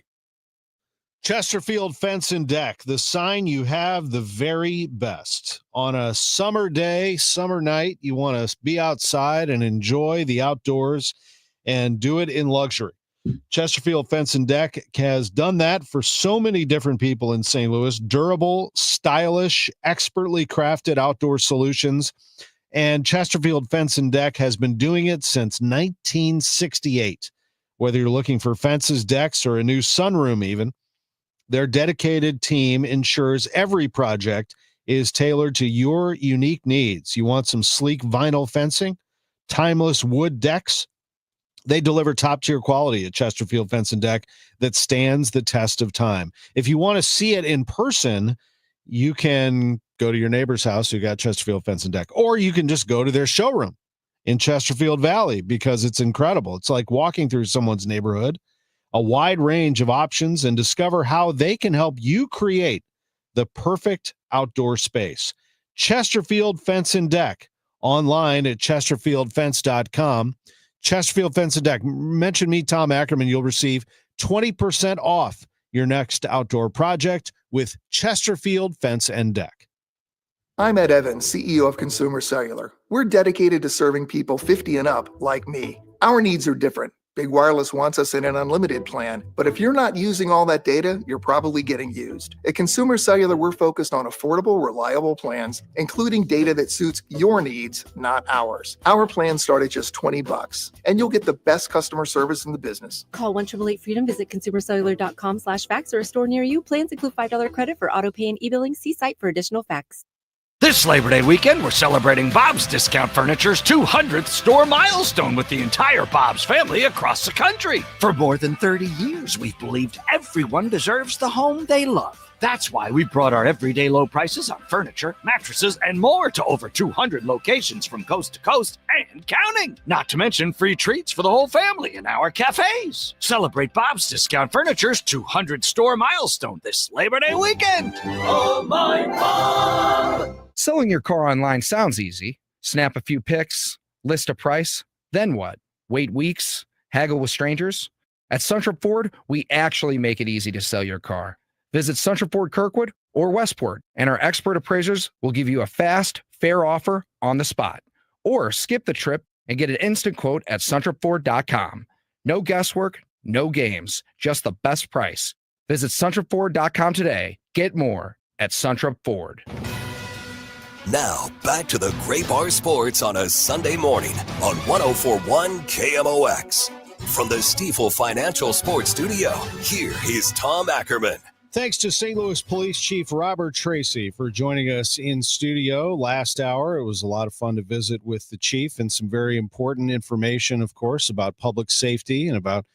Chesterfield Fence and Deck, the sign you have the very best. On a summer day, summer night, you want to be outside and enjoy the outdoors and do it in luxury. Chesterfield Fence and Deck has done that for so many different people in St. Louis. Durable, stylish, expertly crafted outdoor solutions. And Chesterfield Fence and Deck has been doing it since 1968. Whether you're looking for fences, decks, or a new sunroom even, their dedicated team ensures every project is tailored to your unique needs. You want some sleek vinyl fencing, timeless wood decks? They deliver top-tier quality at Chesterfield Fence and Deck that stands the test of time. If you want to see it in person, you can go to your neighbor's house who got Chesterfield Fence and Deck, or you can just go to their showroom in Chesterfield Valley because it's incredible. It's like walking through someone's neighborhood. A wide range of options, and discover how they can help you create the perfect outdoor space. Chesterfield Fence and Deck, online at chesterfieldfence.com. Chesterfield Fence and Deck. Mention me, Tom Ackerman. You'll receive 20% off your next outdoor project with Chesterfield Fence and Deck. I'm Ed Evans, CEO of Consumer Cellular. We're dedicated to serving people 50 and up like me. Our needs are different. Big Wireless wants us in an unlimited plan, but if you're not using all that data, you're probably getting used. At Consumer Cellular, we're focused on affordable, reliable plans, including data that suits your needs, not ours. Our plans start at just $20, and you'll get the best customer service in the business. Call 1-888-FREEDOM, visit consumercellular.com/facts or a store near you. Plans include $5 credit for auto pay and e-billing. See site for additional facts. This Labor Day weekend, we're celebrating Bob's Discount Furniture's 200th store milestone with the entire Bob's family across the country. For more than 30 years, we've believed everyone deserves the home they love. That's why we brought our everyday low prices on furniture, mattresses, and more to over 200 locations from coast to coast and counting. Not to mention free treats for the whole family in our cafes. Celebrate Bob's Discount Furniture's 200 store milestone this Labor Day weekend. Oh, my Bob! Selling your car online sounds easy. Snap a few pics, list a price, then what? Wait weeks, haggle with strangers? At Suntrip Ford, we actually make it easy to sell your car. Visit Suntrip Ford Kirkwood or Westport, and our expert appraisers will give you a fast, fair offer on the spot. Or skip the trip and get an instant quote at suntripford.com. No guesswork, no games, just the best price. Visit suntripford.com today. Get more at Suntrip Ford. Now, back to the Great Bar Sports on a Sunday morning on 104.1 KMOX. From the Stifel Financial Sports Studio, here is Tom Ackerman. Thanks to St. Louis Police Chief Robert Tracy for joining us in studio last hour. It was a lot of fun to visit with the chief and some very important information, of course, about public safety and about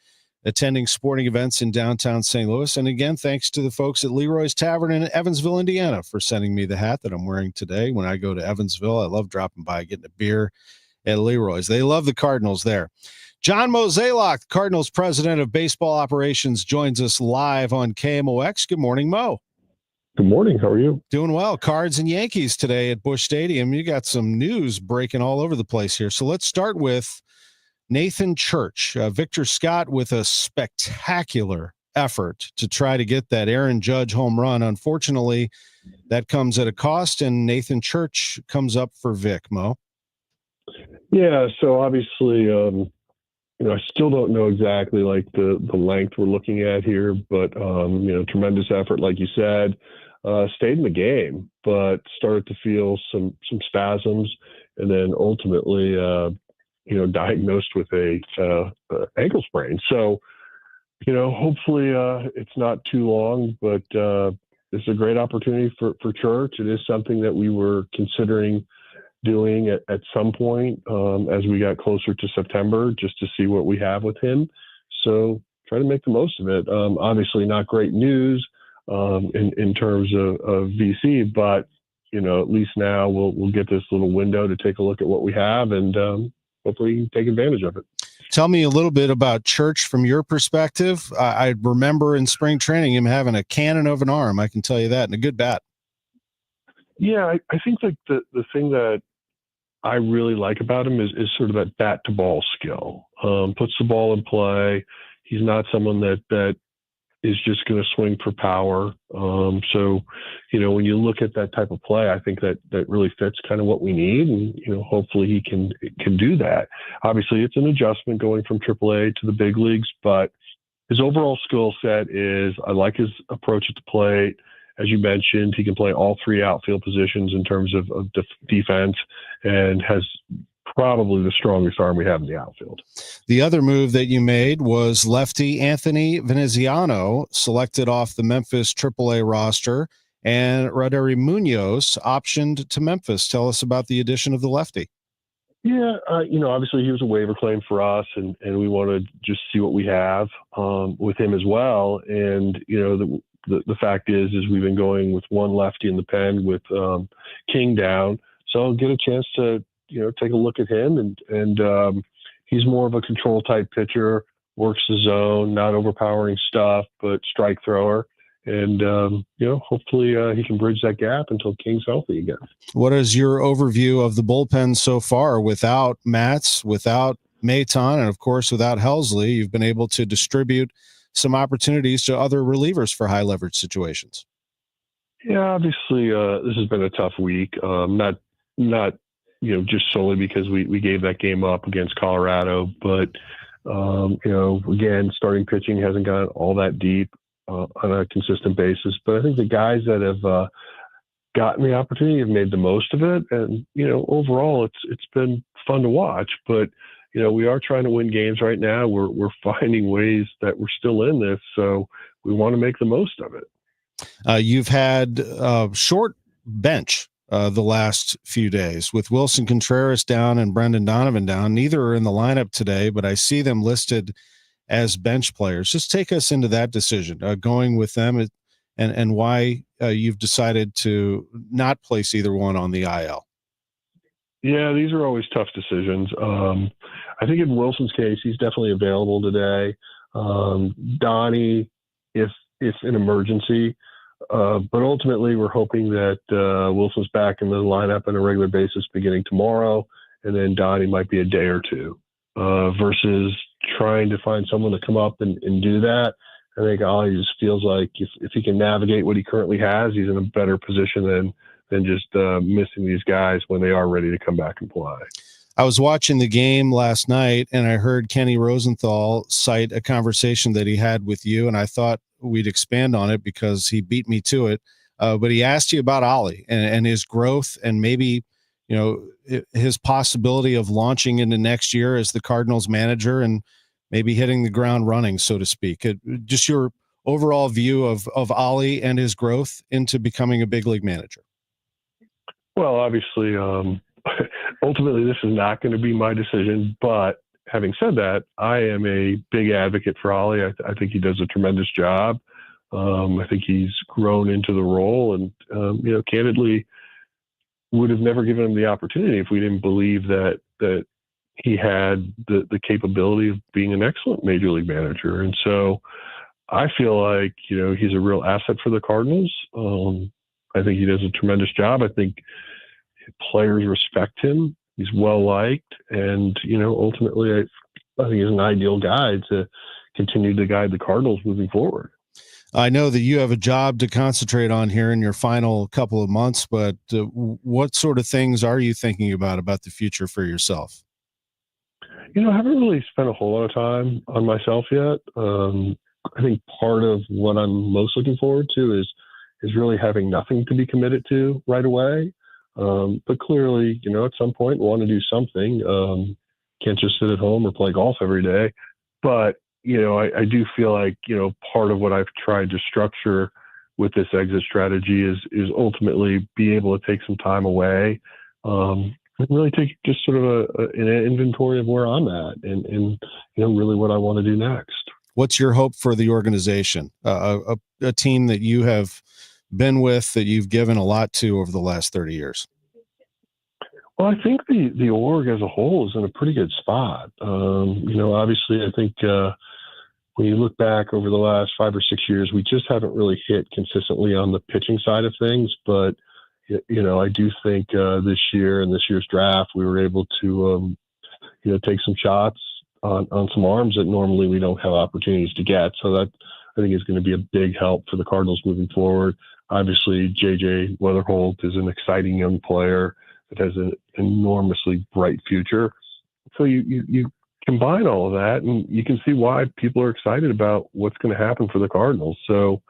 attending sporting events in downtown St. Louis. And again, thanks to the folks at Leroy's Tavern in Evansville, Indiana, for sending me the hat that I'm wearing today. When I go to Evansville, I love dropping by, getting a beer at Leroy's. They love the Cardinals there. John Mozeliak, Cardinals president of baseball operations, joins us live on KMOX. Good morning, Mo. Good morning. How are you? Doing well. Cards and Yankees today at Busch Stadium. You got some news breaking all over the place here. So let's start with Nathan Church. Victor Scott with a spectacular effort to try to get that Aaron Judge home run. Unfortunately, that comes at a cost, and Nathan Church comes up for Vic, Mo. Yeah, so obviously, I still don't know exactly like the length we're looking at here, but, tremendous effort, like you said. Stayed in the game, but started to feel some spasms, and then ultimately, diagnosed with a ankle sprain. So, hopefully it's not too long, but it's a great opportunity for Church. It is something that we were considering doing at some point as we got closer to September, just to see what we have with him. So try to make the most of it. Obviously not great news in terms of VC, but at least now we'll get this little window to take a look at what we have, and hopefully you can take advantage of it. Tell me a little bit about Church from your perspective. I remember in spring training him having a cannon of an arm. I can tell you that, and a good bat. Yeah, I think like the thing that I really like about him is sort of that bat to ball skill. Puts the ball in play. He's not someone that is just going to swing for power. So, when you look at that type of play, I think that really fits kind of what we need. And, hopefully he can do that. Obviously it's an adjustment going from AAA to the big leagues, but his overall skill set is, I like his approach at the plate. As you mentioned, he can play all three outfield positions in terms of defense, and has probably the strongest arm we have in the outfield. The other move that you made was lefty Anthony Veneziano, selected off the Memphis AAA roster, and Roderi Munoz optioned to Memphis. Tell us about the addition of the lefty. Yeah, obviously he was a waiver claim for us, and we want to just see what we have with him as well. And, the fact is we've been going with one lefty in the pen with King down. So I'll get a chance to, take a look at him, and he's more of a control type pitcher, works the zone, not overpowering stuff, but strike thrower. And, hopefully he can bridge that gap until King's healthy again. What is your overview of the bullpen so far without Matz, without Maton, and of course, without Helsley? You've been able to distribute some opportunities to other relievers for high leverage situations. Yeah, obviously this has been a tough week. Not just solely because we gave that game up against Colorado, but again, starting pitching hasn't gone all that deep on a consistent basis. But I think the guys that have gotten the opportunity have made the most of it, and overall it's been fun to watch. But we are trying to win games right now. We're finding ways that we're still in this, so we want to make the most of it. You've had a short bench the last few days with Wilson Contreras down and Brendan Donovan down. Neither are in the lineup today, but I see them listed as bench players. Just take us into that decision, going with them, and why you've decided to not place either one on the IL. Yeah, these are always tough decisions. I think in Wilson's case, he's definitely available today. Donnie, if an emergency, but ultimately we're hoping that Wilson's back in the lineup on a regular basis beginning tomorrow, and then Donnie might be a day or two, versus trying to find someone to come up and do that. I think Ollie just feels like if he can navigate what he currently has, he's in a better position than just missing these guys when they are ready to come back and play. I was watching the game last night, and I heard Kenny Rosenthal cite a conversation that he had with you, and I thought we'd expand on it because he beat me to it. But he asked you about Ollie and his growth, and maybe his possibility of launching into next year as the Cardinals manager and maybe hitting the ground running, so to speak. Just your overall view of Ollie and his growth into becoming a big league manager. Well, obviously, ultimately, this is not going to be my decision, but having said that, I am a big advocate for Ollie. I think he does a tremendous job. I think he's grown into the role, and candidly, would have never given him the opportunity if we didn't believe that he had the capability of being an excellent major league manager. And so I feel like, he's a real asset for the Cardinals. I think he does a tremendous job. I think players respect him. He's well liked, and ultimately, I think he's an ideal guy to continue to guide the Cardinals moving forward. I know that you have a job to concentrate on here in your final couple of months, but what sort of things are you thinking about the future for yourself? I haven't really spent a whole lot of time on myself yet. I think part of what I'm most looking forward to is really having nothing to be committed to right away. But clearly, at some point, want to do something. Can't just sit at home or play golf every day. But I do feel like, part of what I've tried to structure with this exit strategy is ultimately be able to take some time away, and really take just sort of an inventory of where I'm at and really what I want to do next. What's your hope for the organization? A team that you have been with, that you've given a lot to over the last 30 years? Well, I think the org as a whole is in a pretty good spot. Obviously, I think when you look back over the last 5 or 6 years, we just haven't really hit consistently on the pitching side of things. But, I do think this year and this year's draft, we were able to, take some shots on some arms that normally we don't have opportunities to get. So that, I think, is going to be a big help for the Cardinals moving forward. Obviously, J.J. Weatherholt is an exciting young player that has an enormously bright future. So you combine all of that, and you can see why people are excited about what's going to happen for the Cardinals. So,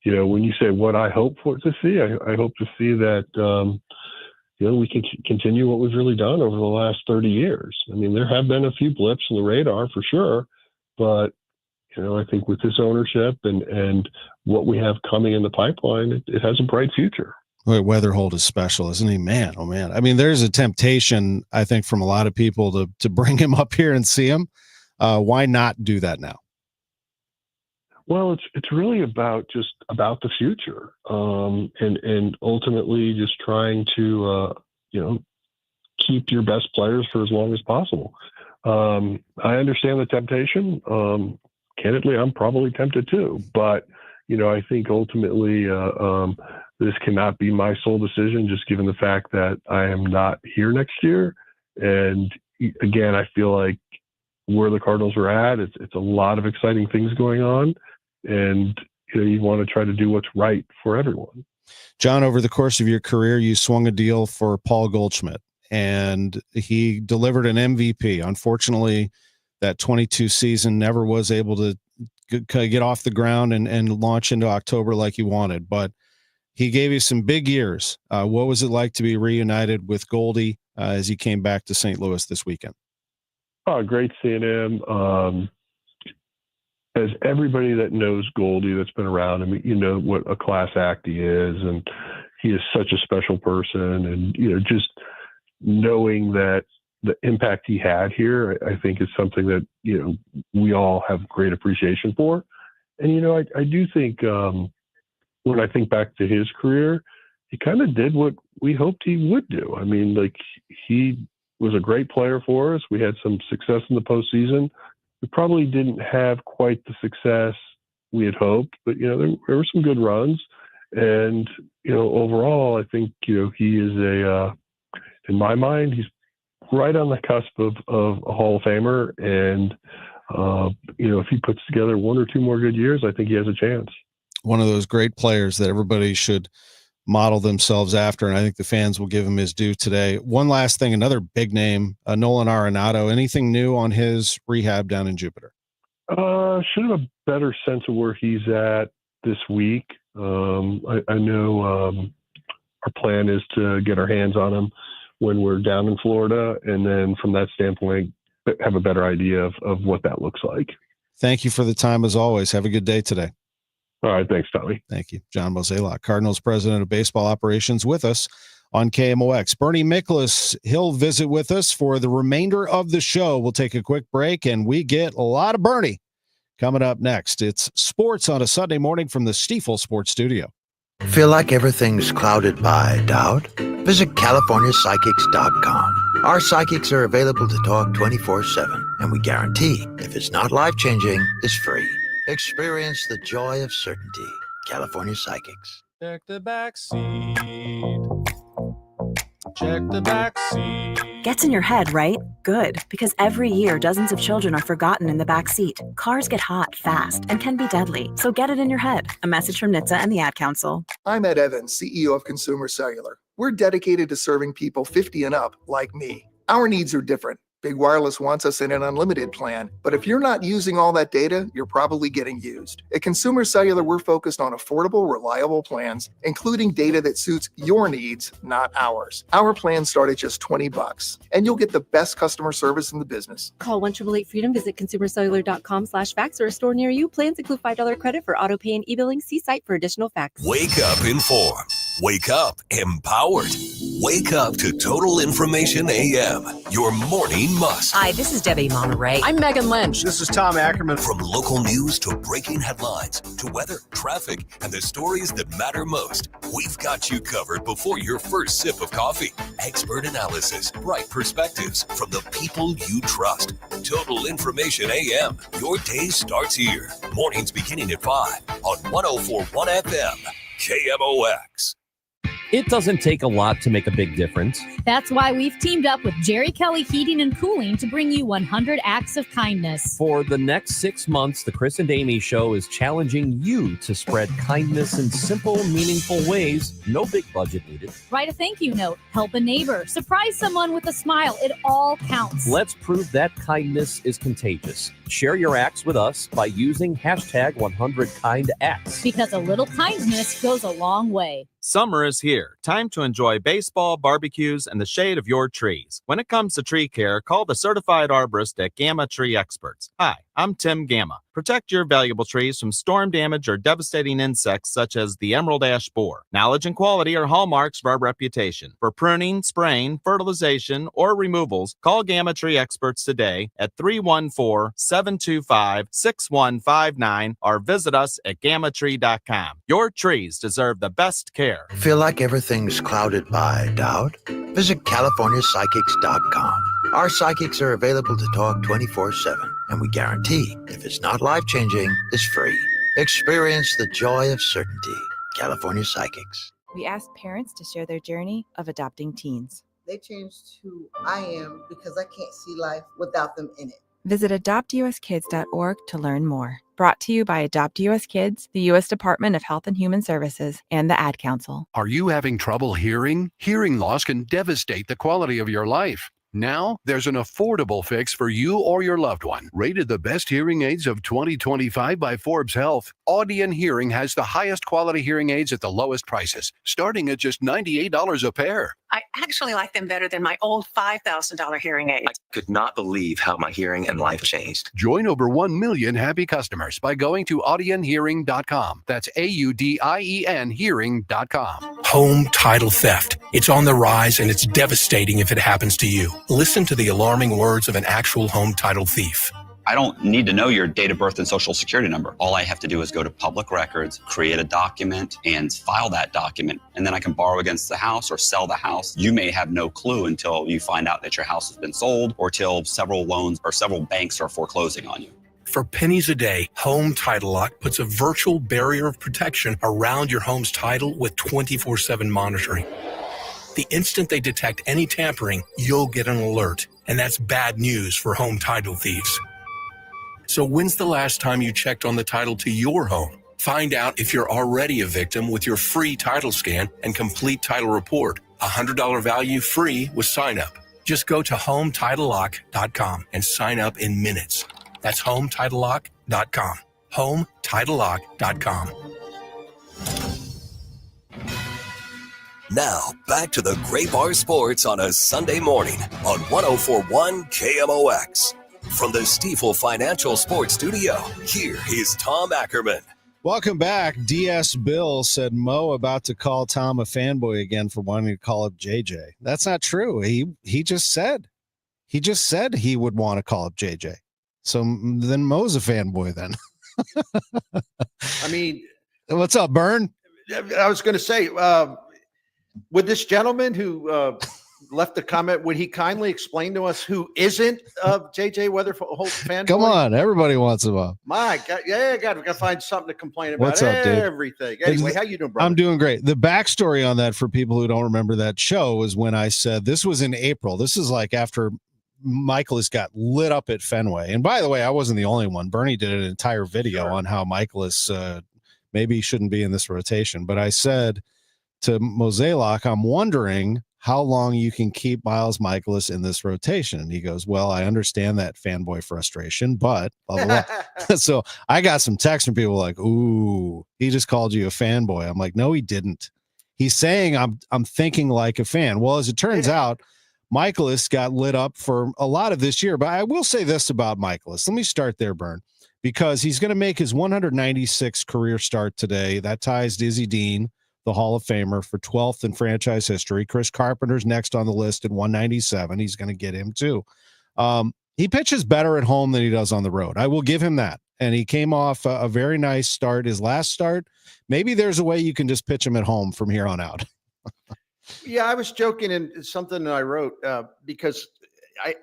when you say what I hope for to see, I hope to see that, we can continue what we've really done over the last 30 years. I mean, there have been a few blips in the radar for sure, but, I think with this ownership and what we have coming in the pipeline, it has a bright future. Weatherholt is special, isn't he? Man, oh man. I mean, there's a temptation, I think, from a lot of people to bring him up here and see him. Why not do that now? Well, it's really about the future, and ultimately just trying to keep your best players for as long as possible. I understand the temptation. Candidly, I'm probably tempted too, but I think ultimately this cannot be my sole decision, just given the fact that I am not here next year. And again, I feel like where the Cardinals are at, it's a lot of exciting things going on, and you want to try to do what's right for everyone. John, over the course of your career, you swung a deal for Paul Goldschmidt, and he delivered an MVP. Unfortunately, that 22 season never was able to get off the ground and launch into October like he wanted, but he gave you some big years. What was it like to be reunited with Goldie as he came back to St. Louis this weekend? Oh, great seeing him. As everybody that knows Goldie that's been around him, what a class act he is, and he is such a special person. And, just knowing that the impact he had here, I think is something that, we all have great appreciation for. And, I do think when I think back to his career, he kind of did what we hoped he would do. I mean, he was a great player for us. We had some success in the postseason. We probably didn't have quite the success we had hoped, but, there were some good runs. And, overall, I think, he is in my mind, he's right on the cusp of a Hall of Famer. And, if he puts together one or two more good years, I think he has a chance. One of those great players that everybody should model themselves after, and I think the fans will give him his due today. One last thing, another big name, Nolan Arenado. Anything new on his rehab down in Jupiter? Should have a better sense of where he's at this week. I know our plan is to get our hands on him when we're down in Florida, and then from that standpoint, have a better idea of what that looks like. Thank you for the time as always. Have a good day today. All right. Thanks, Tommy. Thank you. John Mozeliak, Cardinals president of baseball operations, with us on KMOX. Bernie Miklasz, he'll visit with us for the remainder of the show. We'll take a quick break, and we get a lot of Bernie coming up next. It's sports on a Sunday morning from the Stifel Sports Studio. Feel like everything's clouded by doubt? Visit CaliforniaPsychics.com. Our psychics are available to talk 24/7, and we guarantee if it's not life-changing, it's free. Experience the joy of certainty. California Psychics. Check the back seat. Check the back seat. Gets in your head, right? Good, because every year dozens of children are forgotten in the back seat. Cars get hot fast and can be deadly, so get it in your head. A message from NHTSA and the Ad Council. I'm Ed Evans, CEO of Consumer Cellular. We're dedicated to serving people 50 and up like me. Our needs are different. Big Wireless wants us in an unlimited plan, but if you're not using all that data, you're probably getting used. At Consumer Cellular, we're focused on affordable, reliable plans, including data that suits your needs, not ours. Our plans start at just $20, and you'll get the best customer service in the business. Call 1-888-FREEDOM, visit consumercellular.com/facts or a store near you. Plans include $5 credit for auto pay and e-billing. See site for additional facts. Wake up informed. Wake up empowered. Wake up to Total Information AM, your morning must. Hi, this is Debbie Monterey. I'm Megan Lynch. This is Tom Ackerman. From local news to breaking headlines to weather, traffic, and the stories that matter most, we've got you covered before your first sip of coffee. Expert analysis, bright perspectives from the people you trust. Total Information AM, your day starts here. Mornings beginning at 5 on 104.1 FM, KMOX. It doesn't take a lot to make a big difference. That's why we've teamed up with Jerry Kelly Heating and Cooling to bring you 100 acts of kindness. For the next 6 months, the Chris and Amy Show is challenging you to spread kindness in simple, meaningful ways. No big budget needed. Write a thank you note, help a neighbor, surprise someone with a smile. It all counts. Let's prove that kindness is contagious. Share your acts with us by using hashtag 100KindActs. Because a little kindness goes a long way. Summer is here. Time to enjoy baseball, barbecues, and the shade of your trees. When it comes to tree care, call the certified arborist at Gamma Tree Experts. Hi, I'm Tim Gamma. Protect your valuable trees from storm damage or devastating insects such as the emerald ash borer. Knowledge and quality are hallmarks of our reputation. For pruning, spraying, fertilization, or removals, call Gamma Tree Experts today at 314-725-6159 or visit us at gammatree.com. Your trees deserve the best care. Feel like everything's clouded by doubt? Visit CaliforniaPsychics.com. Our psychics are available to talk 24/7, and we guarantee if it's not life-changing, it's free. Experience the joy of certainty. California Psychics. We asked parents to share their journey of adopting teens. They changed who I am because I can't see life without them in it. Visit adoptuskids.org to learn more. Brought to you by Adopt US Kids, the U.S. Department of Health and Human Services, and the Ad Council. Are you having trouble hearing? Hearing loss can devastate the quality of your life. Now, there's an affordable fix for you or your loved one. Rated the best hearing aids of 2025 by Forbes Health, Audion Hearing has the highest quality hearing aids at the lowest prices, starting at just $98 a pair. I actually like them better than my old $5,000 hearing aids. I could not believe how my hearing and life changed. Join over 1 million happy customers by going to audionhearing.com. That's AUDIEN hearing.com. Home title theft. It's on the rise and it's devastating if it happens to you. Listen to the alarming words of an actual home title thief. I don't need to know your date of birth and social security number. All I have to do is go to public records, create a document, and file that document. And then I can borrow against the house or sell the house. You may have no clue until you find out that your house has been sold or till several loans or several banks are foreclosing on you. For pennies a day, Home Title Lock puts a virtual barrier of protection around your home's title with 24/7 monitoring. The instant they detect any tampering, you'll get an alert. And that's bad news for home title thieves. So when's the last time you checked on the title to your home? Find out if you're already a victim with your free title scan and complete title report. $100 value free with sign up. Just go to HomeTitleLock.com and sign up in minutes. That's HomeTitleLock.com. HomeTitleLock.com. Now, back to the Gray Bar Sports on a Sunday morning on 104.1 KMOX. From the Stifel Financial Sports Studio, here is Tom Ackerman. Welcome back. DS Bill said Mo about to call Tom a fanboy again for wanting to call up JJ. That's not true. He just said he would want to call up JJ. So then Mo's a fanboy then. I mean, what's up, Bern? I was going to say, would this gentleman who left the comment, would he kindly explain to us who isn't JJ Weatherholt fan? Come on, everybody wants him up. My God, yeah, got to find something to complain about. What's up, dude? Everything. Anyway, how you doing, brother? I'm doing great. The backstory on that, for people who don't remember that show, is when I said this was in April. This is like after Miklasz got lit up at Fenway. And by the way, I wasn't the only one. Bernie did an entire video on how Miklasz maybe shouldn't be in this rotation. But I said to Mozeliak, I'm wondering how long you can keep Miles Miklasz in this rotation. And he goes, well, I understand that fanboy frustration, but blah, blah, blah. So I got some texts from people like, ooh, he just called you a fanboy. I'm like, no, he didn't. He's saying I'm thinking like a fan. Well, as it turns out, Miklasz got lit up for a lot of this year. But I will say this about Miklasz. Let me start there, Bern, because he's going to make his 196th career start today. That ties Dizzy Dean, the Hall of Famer, for 12th in franchise history. Chris Carpenter's next on the list at 197. He's going to get him too. He pitches better at home than he does on the road. I will give him that. And he came off a very nice start. His last start, maybe there's a way you can just pitch him at home from here on out. Yeah, I was joking in something that I wrote because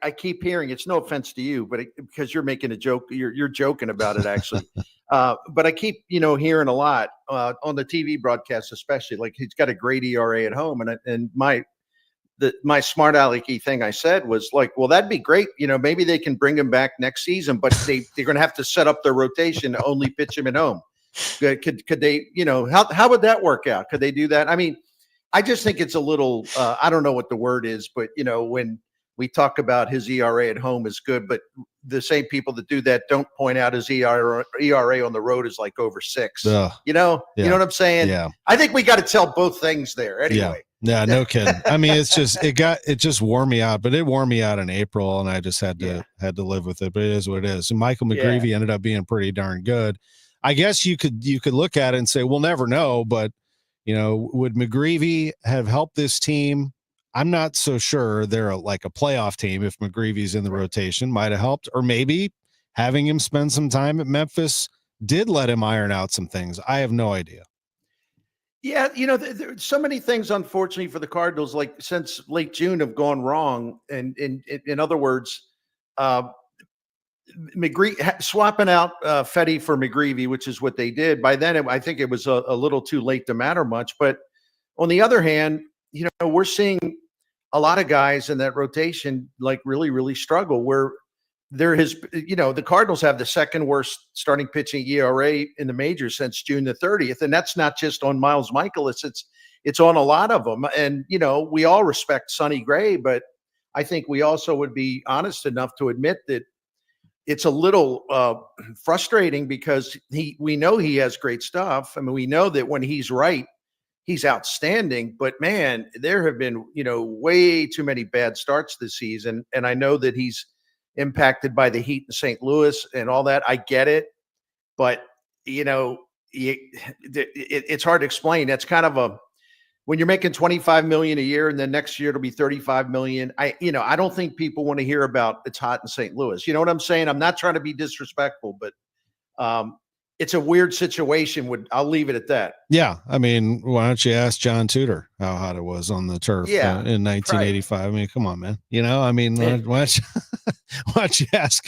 I keep hearing, it's no offense to you, but because you're making a joke, you're joking about it actually. But I keep, hearing a lot on the TV broadcast, especially, like he's got a great ERA at home. And my smart alecky thing I said was like, well, that'd be great. Maybe they can bring him back next season, but they're going to have to set up their rotation to only pitch him at home. Could they, how would that work out? Could they do that? I mean, I just think it's a little, I don't know what the word is, but when we talk about his ERA at home is good, but the same people that do that don't point out his ERA on the road is like over 6. You know what I'm saying? Yeah. I think we got to tell both things there anyway. Yeah, no kidding. I mean, it's just, it just wore me out, but it wore me out in April and I just had to live with it, but it is what it is. And Michael McGreevy ended up being pretty darn good. I guess you could look at it and say, we'll never know, but would McGreevy have helped this team? I'm not so sure they're like a playoff team. If McGreevy's in the rotation, might have helped, or maybe having him spend some time at Memphis did let him iron out some things. I have no idea. Yeah. There's so many things, unfortunately, for the Cardinals, like since late June, have gone wrong. And in other words, swapping out Fetty for McGreevy, which is what they did. By then, I think it was a little too late to matter much. But on the other hand, we're seeing a lot of guys in that rotation like really, really struggle. Where the Cardinals have the second worst starting pitching ERA in the majors since June the 30th, and that's not just on Miles Michaelis. It's on a lot of them. And we all respect Sonny Gray, but I think we also would be honest enough to admit that it's a little frustrating because we know he has great stuff. I mean, we know that when he's right, he's outstanding, but man, there have been, way too many bad starts this season. And I know that he's impacted by the heat in St. Louis and all that. I get it, but it's hard to explain. That's kind of when you're making $25 million a year and then next year it'll be $35 million. I don't think people want to hear about it's hot in St. Louis. You know what I'm saying? I'm not trying to be disrespectful, but it's a weird situation. I'll leave it at that. Yeah. I mean, why don't you ask John Tudor how hot it was on the turf in 1985? Right. I mean, come on, man. Why don't you ask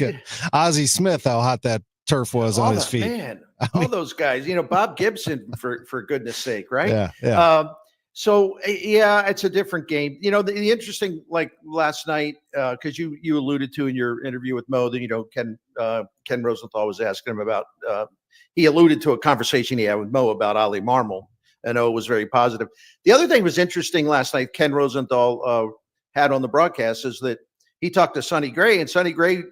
Ozzie Smith how hot that turf was on his feet? Man, all those guys, Bob Gibson, for goodness sake, right? Yeah. Yeah. So it's a different game. The interesting, like last night, because you alluded to in your interview with Mo that Ken Rosenthal was asking him about. He alluded to a conversation he had with Mo about Ollie Marmol, and it was very positive. The other thing was interesting last night. Ken Rosenthal had on the broadcast is that he talked to Sonny Gray, and Sonny Gray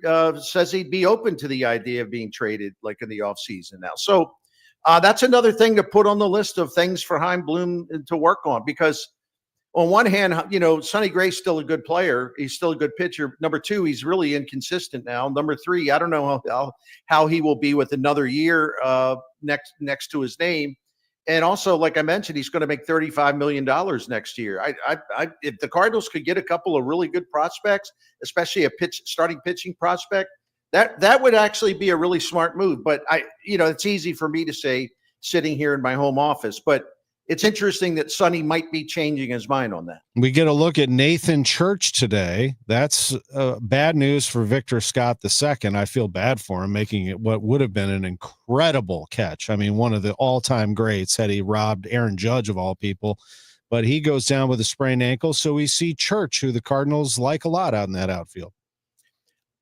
says he'd be open to the idea of being traded like in the offseason now. So. That's another thing to put on the list of things for Chaim Bloom to work on, because on one hand, Sonny Gray's still a good player. He's still a good pitcher. Number two, he's really inconsistent now. Number three, I don't know how he will be with another year next to his name. And also, like I mentioned, he's going to make $35 million next year. If the Cardinals could get a couple of really good prospects, especially a starting pitching prospect, that would actually be a really smart move. But it's easy for me to say sitting here in my home office, but it's interesting that Sonny might be changing his mind on that. We get a look at Nathan Church today. That's bad news for Victor Scott II. I feel bad for him making it what would have been an incredible catch. I mean, one of the all-time greats had he robbed Aaron Judge of all people. But he goes down with a sprained ankle, so we see Church, who the Cardinals like a lot out in that outfield.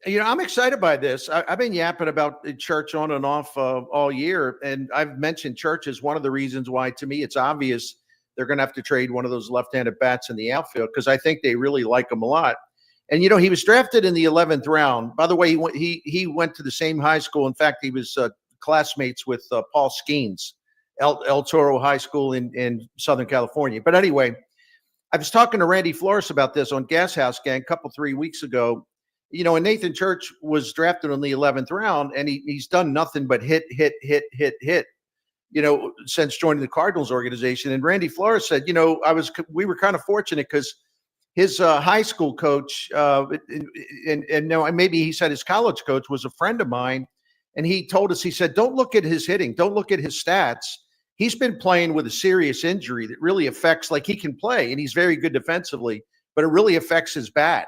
I'm excited by this. I've been yapping about Church on and off all year, and I've mentioned Church as one of the reasons why, to me, it's obvious they're going to have to trade one of those left-handed bats in the outfield because I think they really like him a lot. And, he was drafted in the 11th round. By the way, he went to the same high school. In fact, he was classmates with Paul Skeens, El Toro High School in Southern California. But anyway, I was talking to Randy Flores about this on Gas House Gang 3 weeks ago. And Nathan Church was drafted in the 11th round, and he's done nothing but hit, since joining the Cardinals organization. And Randy Flores said, we were kind of fortunate because his high school coach, and maybe he said his college coach was a friend of mine. And he told us, he said, don't look at his hitting. Don't look at his stats. He's been playing with a serious injury that really affects, he can play, and he's very good defensively, but it really affects his bat.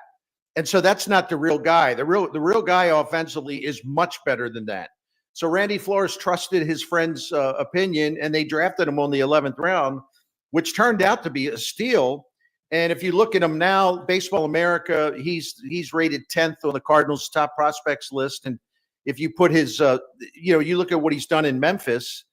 And so that's not the real guy. The real guy offensively is much better than that. So Randy Flores trusted his friend's opinion, and they drafted him on the 11th round, which turned out to be a steal. And if you look at him now, Baseball America, he's rated 10th on the Cardinals' top prospects list. And if you put his, you look at what he's done in Memphis,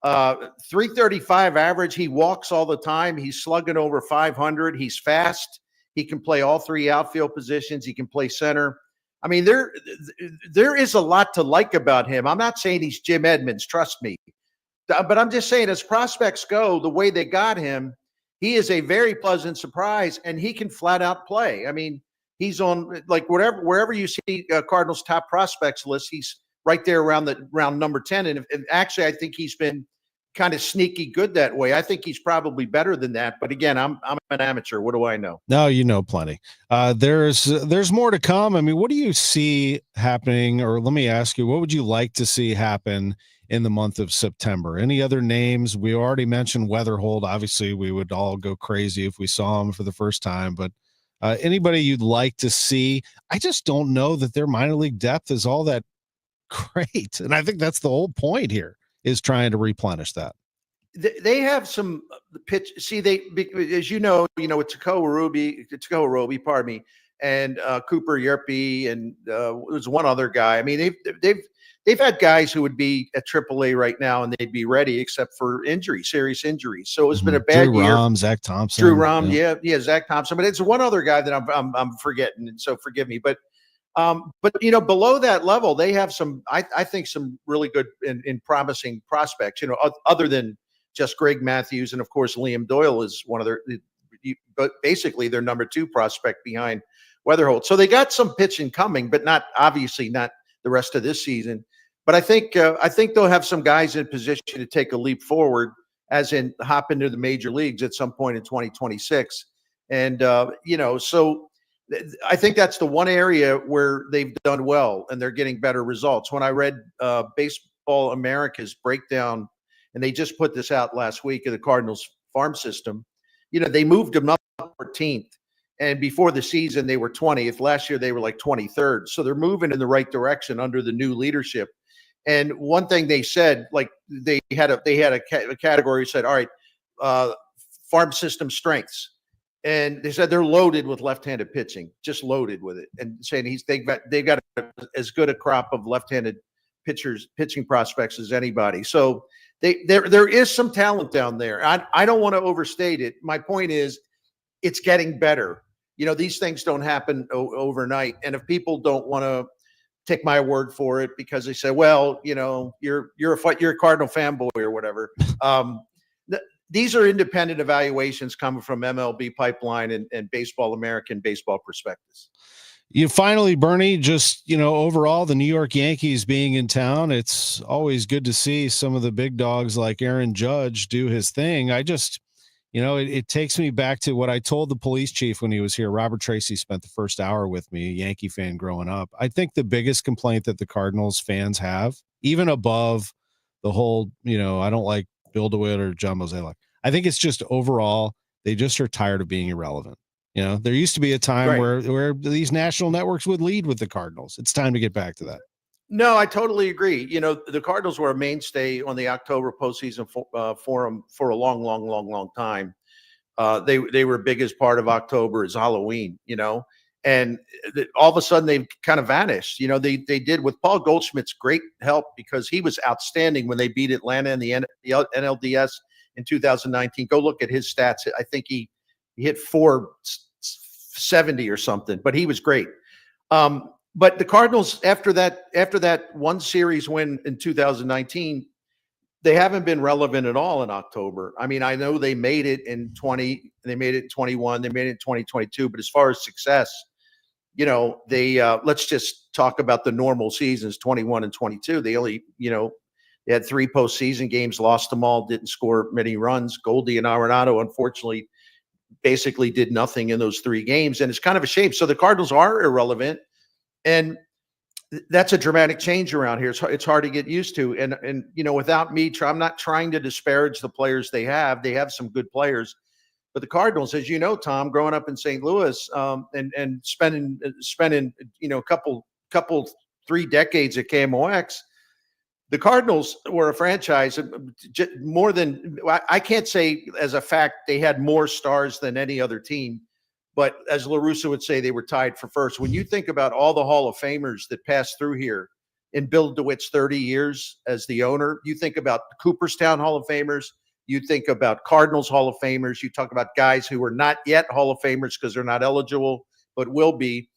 335 average. He walks all the time. He's slugging over 500. He's fast. He can play all three outfield positions. He can play center. I mean, there is a lot to like about him. I'm not saying he's Jim Edmonds, trust me. But I'm just saying as prospects go, the way they got him, he is a very pleasant surprise, and he can flat out play. I mean, he's on wherever you see Cardinals top prospects list, he's right there around number 10. And actually, I think he's been kind of sneaky good that way. I think he's probably better than that. But again, I'm an amateur. What do I know? No, you know plenty. There's more to come. I mean, what do you see happening? Or let me ask you, what would you like to see happen in the month of September? Any other names? We already mentioned Weatherhold. Obviously, we would all go crazy if we saw him for the first time. But anybody you'd like to see? I just don't know that their minor league depth is all that great. And I think that's the whole point here, is trying to replenish that. They have some pitch. See, as you know, it's Takoa Roby, pardon me, and Cooper Yerpe, and there's one other guy. I mean, they've had guys who would be at AAA right now and they'd be ready, except for serious injuries. So it's been a bad year. Drew Zach Thompson. Yeah, Zach Thompson. But it's one other guy that I'm forgetting, and so forgive me. But below that level, they have some, I think, some really good and promising prospects, other than just Greg Matthews. And of course, Liam Doyle is one of but basically their number 2 prospect behind Weatherhold. So they got some pitching coming, but obviously not the rest of this season. But I think they'll have some guys in position to take a leap forward, as in hop into the major leagues at some point in 2026. And, so I think that's the one area where they've done well and they're getting better results. When I read Baseball America's breakdown, and they just put this out last week of the Cardinals farm system, they moved them up 14th. And before the season, they were 20th. Last year, they were like 23rd. So they're moving in the right direction under the new leadership. And one thing they said, they had a category that said, all right, farm system strengths. And they said they're loaded with left-handed pitching, just loaded with it, and saying they've got as good a crop of left-handed pitching prospects as anybody. So there is some talent down there. I don't want to overstate it. My point is, it's getting better. These things don't happen overnight. And if people don't want to take my word for it because they say, well, you're a Cardinal fanboy or whatever. these are independent evaluations coming from MLB Pipeline and Baseball American Baseball Prospectus. You finally, Bernie, just, overall, the New York Yankees being in town, it's always good to see some of the big dogs like Aaron Judge do his thing. I just, it takes me back to what I told the police chief when he was here. Robert Tracy spent the first hour with me, a Yankee fan growing up. I think the biggest complaint that the Cardinals fans have, even above the whole, I don't like Bill DeWitt or John Mozeliak, I think it's just overall, they just are tired of being irrelevant. There used to be a time where these national networks would lead with the Cardinals. It's time to get back to that. No, I totally agree. The Cardinals were a mainstay on the October postseason forum for a long time. They were biggest part of October is Halloween, and all of a sudden they've kind of vanished. They did with Paul Goldschmidt's great help because he was outstanding when they beat Atlanta in the NLDS in 2019. Go look at his stats. I think he hit 470 or something, but he was great. But the Cardinals, after that one series win in 2019, they haven't been relevant at all in October. I mean, I know they made it in 20, they made it in 21, they made it in 2022, but as far as success, they let's just talk about the normal seasons, 21 and 22. They only, they had 3 postseason games, lost them all, didn't score many runs. Goldie and Arenado, unfortunately, basically did nothing in those 3 games, and it's kind of a shame. So the Cardinals are irrelevant, and that's a dramatic change around here. It's hard to get used to, and without me, I'm not trying to disparage the players they have. They have some good players, but the Cardinals, as you know, Tom, growing up in St. Louis, and spending couple 3 decades at KMOX, the Cardinals were a franchise more than, I can't say as a fact they had more stars than any other team, but as La Russa would say, they were tied for first. When you think about all the Hall of Famers that passed through here in Bill DeWitt's 30 years as the owner, you think about Cooperstown Hall of Famers, you think about Cardinals Hall of Famers, you talk about guys who are not yet Hall of Famers because they're not eligible, but will be.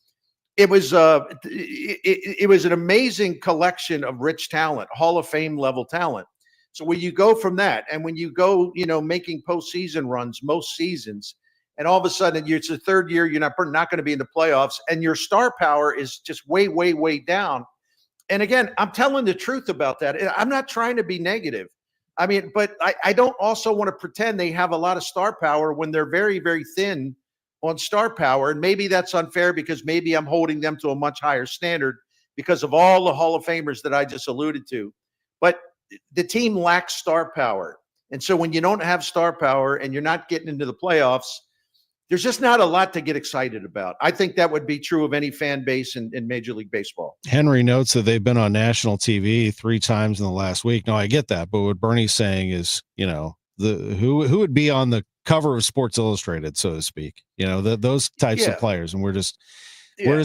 It was an amazing collection of rich talent, Hall of Fame level talent. So when you go from that, and when you go, making postseason runs most seasons, and all of a sudden it's the 3rd year, you're not going to be in the playoffs, and your star power is just way, way, way down. And again, I'm telling the truth about that. I'm not trying to be negative. I mean, but I don't also want to pretend they have a lot of star power when they're very, very thin on star power. And maybe that's unfair because maybe I'm holding them to a much higher standard because of all the Hall of Famers that I just alluded to. But the team lacks star power. And so when you don't have star power and you're not getting into the playoffs, there's just not a lot to get excited about. I think that would be true of any fan base in Major League Baseball. Henry notes that they've been on national TV 3 times in the last week. No, I get that. But what Bernie's saying is, who would be on the cover of Sports Illustrated, so to speak, those types of players. And we're just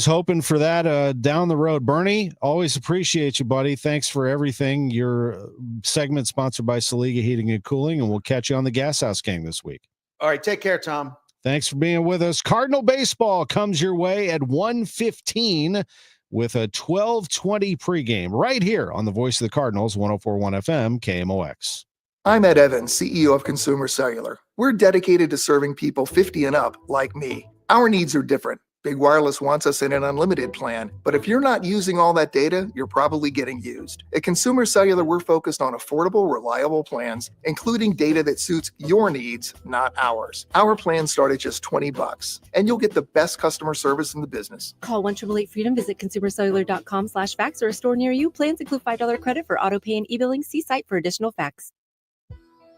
hoping for that down the road. Bernie, always appreciate you, buddy. Thanks for everything. Your segment sponsored by Saliga Heating and Cooling, and we'll catch you on the Gas House game this week. All right. Take care, Tom. Thanks for being with us. Cardinal baseball comes your way at 1:15 with a 12:20 pregame right here on the Voice of the Cardinals, 104.1 FM, KMOX. I'm Ed Evans, CEO of Consumer Cellular. We're dedicated to serving people 50 and up like me. Our needs are different. Big Wireless wants us in an unlimited plan, but if you're not using all that data, you're probably getting used. At Consumer Cellular, we're focused on affordable, reliable plans, including data that suits your needs, not ours. Our plans start at just $20, and you'll get the best customer service in the business. Call 1-888-FREEDOM, visit consumercellular.com/facts or a store near you. Plans include $5 credit for auto pay and e-billing. See site for additional facts.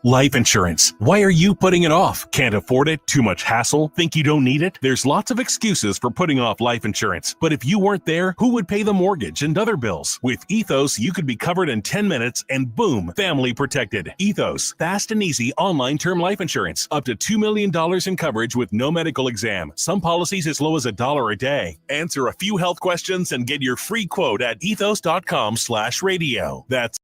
Life insurance. Why are you putting it off? Can't afford it? Too much hassle? Think you don't need it? There's lots of excuses for putting off life insurance. But if you weren't there, who would pay the mortgage and other bills? With Ethos, you could be covered in 10 minutes and boom, family protected. Ethos, fast and easy online term life insurance. Up to $2 million in coverage with no medical exam. Some policies as low as $1 a day. Answer a few health questions and get your free quote at ethos.com/radio. That's